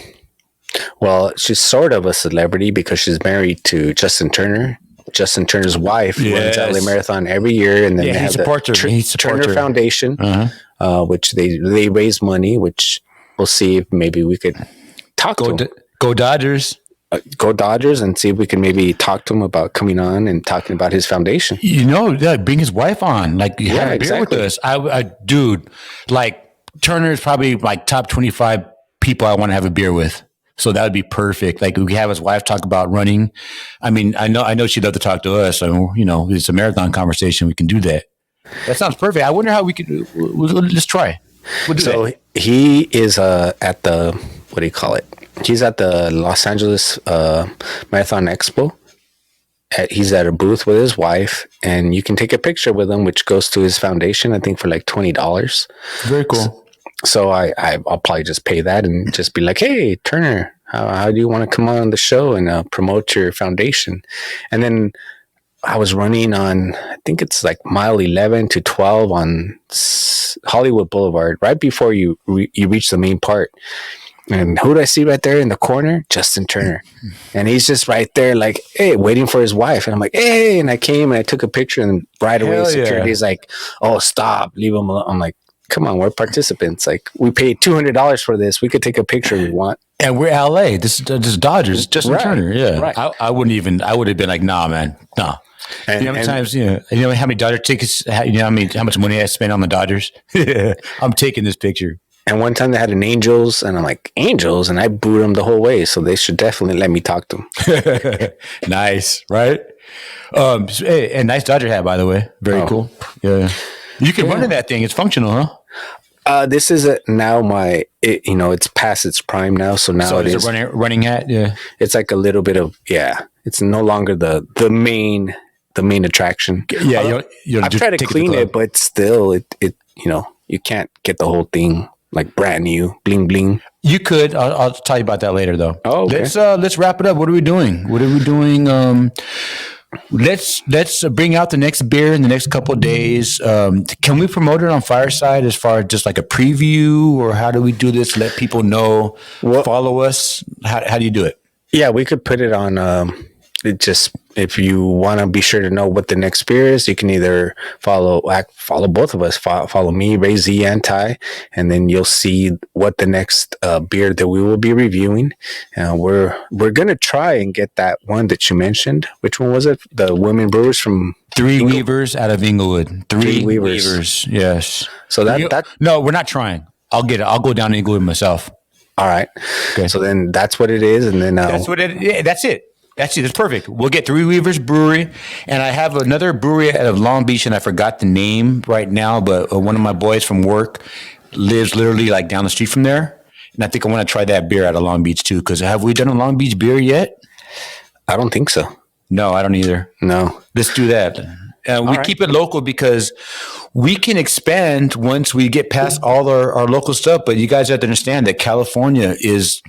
she's sort of a celebrity because she's married to Justin Turner. Justin Turner's wife runs LA Marathon every year, and then they have the Turner Foundation, which they raise money. Which we'll see if maybe we could talk to them. Go Dodgers. Go Dodgers, and see if we can maybe talk to him about coming on and talking about his foundation. Bring his wife on. Like, have a beer with us. Dude, like Turner is probably like top 25 people I want to have a beer with. So that would be perfect. Like, we could have his wife talk about running. I mean, I know she'd love to talk to us. So, it's a marathon conversation. We can do that. That sounds perfect. I wonder how we could. Let's try. We'll do that. He is at the, what do you call it? He's at the Los Angeles Marathon Expo. He's at a booth with his wife, and you can take a picture with him, which goes to his foundation, I think, for like $20. Very cool. So I'll probably just pay that and just be like, hey, Turner, how do you want to come on the show and promote your foundation? And then I was running on, I think it's like mile 11 to 12 on Hollywood Boulevard, right before you reach the main part. And who do I see right there in the corner? Justin Turner. And he's just right there like, hey, waiting for his wife. And I'm like, hey. And I came and I took a picture, and right away security's like, oh, stop, leave him alone. I'm like, come on, we're participants. Like, we paid $200 for this. We could take a picture if we want. And we're LA. This is Dodgers. Justin Turner. Yeah. Right. I would have been like, nah, man. Nah. And how many times, how many Dodger tickets, how much money I spent on the Dodgers? I'm taking this picture. And one time they had an Angels, and I'm like, Angels? And I booed them the whole way. So they should definitely let me talk to them. Nice, right? Hey, and nice Dodger hat, by the way. Very cool. Yeah. You can run in that thing. It's functional, huh? This is now it's past its prime now. So now it is a running hat. Yeah. It's like a little bit of, it's no longer the main attraction. Yeah. I've tried to clean it, but still it you can't get the whole thing like brand new, bling bling. You could. I'll tell you about that later, though. Oh, okay. Let's wrap it up. What are we doing? let's bring out the next beer in the next couple of days. Can we promote it on Fireside as far as just like a preview, or how do we do this? Let people know, follow us. How do you do it? Yeah, we could put it on. It just, if you want to be sure to know what the next beer is, you can either follow both of us. Follow me, Ray Z, and Ty, and then you'll see what the next beer that we will be reviewing. We're gonna try and get that one that you mentioned. Which one was it? The women brewers from Three Weavers out of Inglewood. Three Weavers. Yes. So that no, we're not trying. I'll get it. I'll go down to Inglewood myself. All right. Okay. So then that's what it is, and then that's what it. Yeah, that's it. That's it. That's perfect. We'll get Three Weavers Brewery, and I have another brewery out of Long Beach, and I forgot the name right now, but one of my boys from work lives literally like down the street from there, and I think I want to try that beer out of Long Beach too. Because have we done a Long Beach beer yet? I don't think so. No, I don't either. No. Let's do that. We keep it local because we can expand once we get past all our local stuff. But you guys have to understand that California is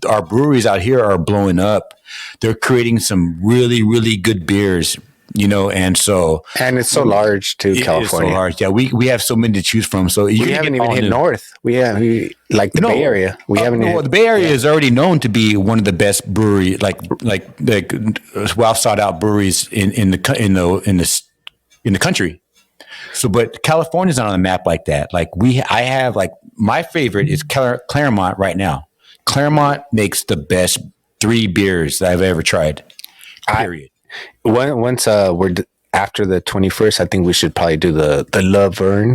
our breweries out here are blowing up. They're creating some really, really good beers, and it's so large too. California, it's so large. Yeah, we have so many to choose from. So we haven't even hit north. We like the Bay Area. We haven't. The Bay Area is already known to be one of the best brewery, like well sought out breweries in the country. So, but California's not on the map like that. I have my favorite is Claremont right now. Claremont makes the best 3 beers that I've ever tried. Period. Once we're after the 21st, I think we should probably do the Laverne,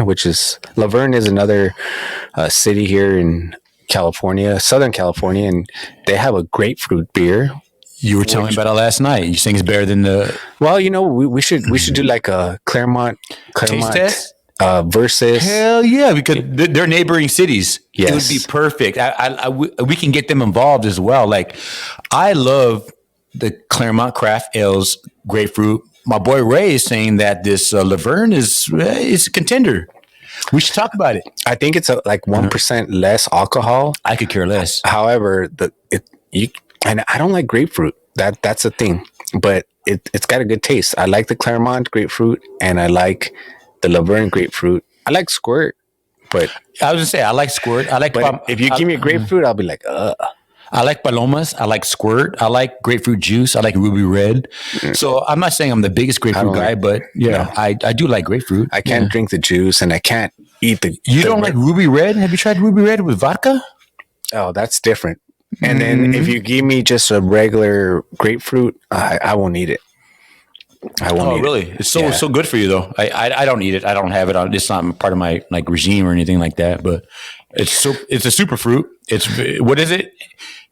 Laverne is another city here in California, Southern California, and they have a grapefruit beer. You were telling me about it last night. You think it's better than the? Well, we should do like a Claremont taste test versus. Hell yeah, because they're neighboring cities. Yes. It would be perfect. We can get them involved as well. I love the Claremont Craft Ales grapefruit. My boy Ray is saying that this Laverne is a contender. We should talk about it. I think it's 1% less alcohol. I could care less. However, and I don't like grapefruit. That's the thing, but it's got a good taste. I like the Claremont grapefruit, and I like the Laverne grapefruit. I like Squirt, but I was gonna say I like Squirt. If you give me a grapefruit, I'll be like, I like Palomas. I like Squirt. I like grapefruit juice. I like Ruby Red. So I'm not saying I'm the biggest grapefruit guy, but I do like grapefruit. I can't drink the juice, and I can't eat the. You don't like Ruby Red? Have you tried Ruby Red with vodka? Oh, that's different. And then if you give me just a regular grapefruit, I won't eat it. I won't eat really? It's so good for you though. I don't eat it. I don't have it. It's not part of my regime or anything like that. But it's a super fruit. What is it?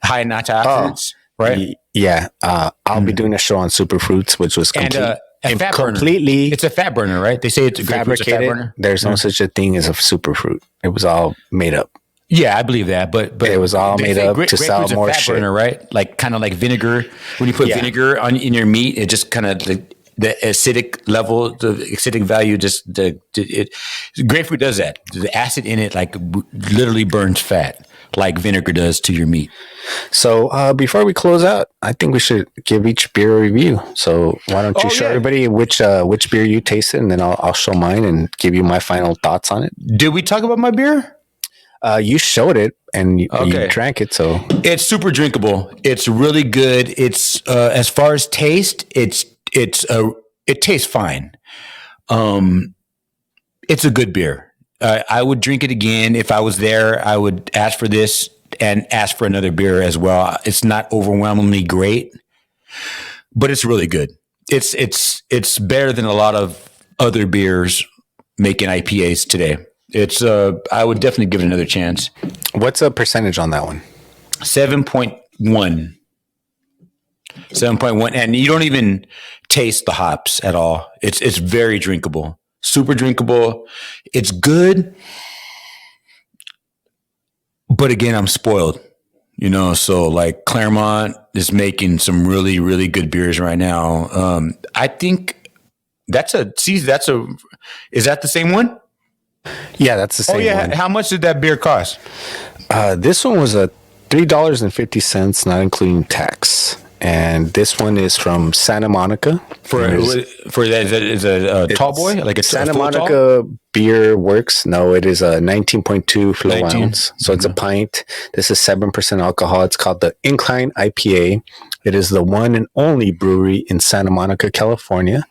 High in antioxidants, right? Yeah. I'll be doing a show on superfruits, which was fat completely. It's a fat burner, right? They say it's fabricated. A fat burner. There's no such a thing as a superfruit. It was all made up. Yeah, I believe that, but it was all made up to sell more shit. Burner, right? Kind of like vinegar. When you put vinegar in your meat, it just kind of the acidic level, the acidic value, grapefruit does that. The acid in it literally burns fat, like vinegar does to your meat. So before we close out, I think we should give each beer a review. So why don't you show everybody which beer you tasted, and then I'll show mine and give you my final thoughts on it. Did we talk about my beer? You showed it and you drank it, so it's super drinkable. It's really good. It's as far as taste, it tastes fine. It's a good beer. I would drink it again if I was there. I would ask for this and ask for another beer as well. It's not overwhelmingly great, but it's really good. It's better than a lot of other beers making IPAs today. It's I would definitely give it another chance. What's a percentage on that one? 7.1. 7.1, and you don't even taste the hops at all. It's very drinkable, super drinkable. It's good, but again, I'm spoiled, So Claremont is making some really, really good beers right now. I think is that the same one? Yeah, that's the same one. How much did that beer cost? This one was $3.50, not including tax. and this one is from Santa Monica. For that is a tall boy, like a Santa full Monica tall? Beer Works. No, it is a 19.2 flow 19. ounce. So it's a pint. This is 7% alcohol. It's called the Incline IPA. It is the one and only brewery in Santa Monica, California.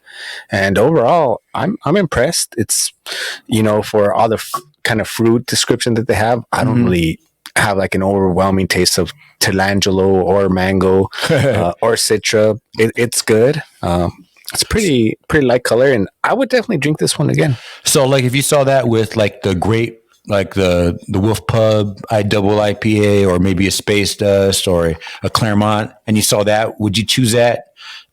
And overall, I'm impressed. It's, for all the kind of fruit description that they have, I don't really have like an overwhelming taste of Telangelo or mango or Citra. It's good. It's pretty light color, and I would definitely drink this one again. So, like, if you saw that with like the Grape, like the Wolf Pub IPA, or maybe a Space Dust or a Claremont, and you saw that, would you choose that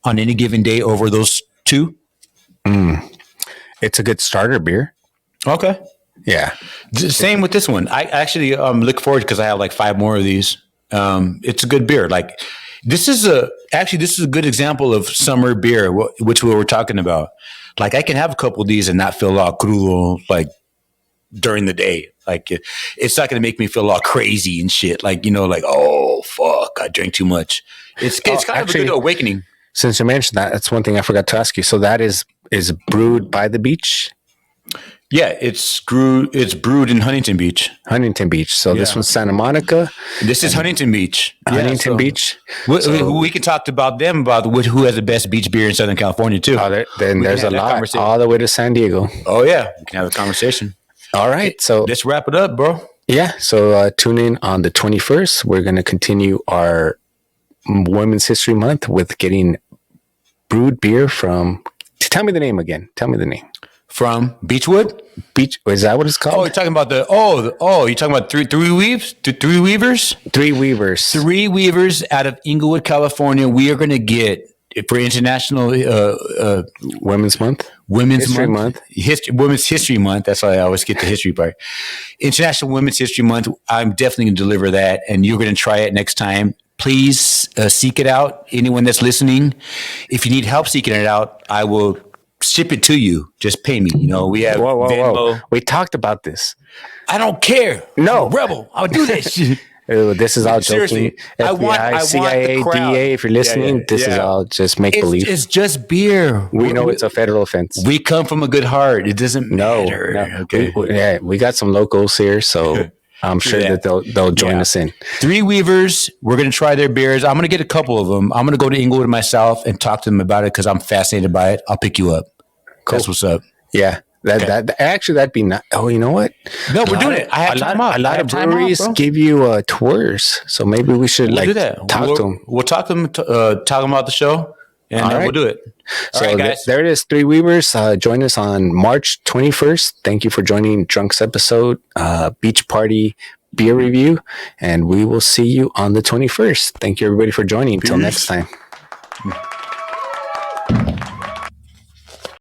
on any given day over those two? It's a good starter beer. Okay. Yeah. Same with this one. I actually look forward because I have like 5 more of these. It's a good beer. Like this is a good example of summer beer, which we were talking about. Like I can have a couple of these and not feel all crudo like during the day. Like it's not going to make me feel all crazy and shit. Like, like, oh fuck, I drank too much. It's kind of a good awakening. Since you mentioned that, that's one thing I forgot to ask you. So that is brewed by the beach? Yeah, it's brewed in Huntington Beach. Huntington Beach. So this one's Santa Monica. This is Huntington Beach. Huntington Beach. We can talk about them about who has the best beach beer in Southern California too. Then there's a lot all the way to San Diego. Oh yeah, we can have a conversation. All right, so let's wrap it up, bro. Yeah, so tune in on the 21st. We're going to continue our Women's History Month with getting brewed beer from. Tell me the name again. Tell me the name. From Beechwood? Is that what it's called? Oh, you're talking about you're talking about three weavers? Three weavers? Three weavers. Three weavers out of Inglewood, California. We are going to get for International Women's Month. Women's History Month. That's why I always get the history part. International Women's History Month. I'm definitely going to deliver that, and you're going to try it next time. Please seek it out. Anyone that's listening, if you need help seeking it out, I will ship it to you. Just pay me. We have Whoa. We talked about this. I don't care. No. I'm a rebel. I'll do that shit. This is all Seriously, joking. FBI, CIA, DA, if you're listening, this is all just make-believe. It's just beer. We know it's a federal offense. We come from a good heart. It doesn't matter. No. Okay. We got some locals here, so I'm sure that they'll join us in. Three Weavers, we're going to try their beers. I'm going to get a couple of them. I'm going to go to Inglewood myself and talk to them about it because I'm fascinated by it. I'll pick you up. Cool. That's what's up. Yeah. That'd be not. Oh, you know what? No, we're doing it. I have time off. A lot of breweries give you tours, so maybe we should do that. Talk to them. We'll talk to them. Talk about the show, and we'll do it. All right, guys. There it is. Three Weavers. Join us on March 21st. Thank you for joining Drunk's episode, Beach Party Beer Review, and we will see you on the 21st. Thank you, everybody, for joining. Until next time.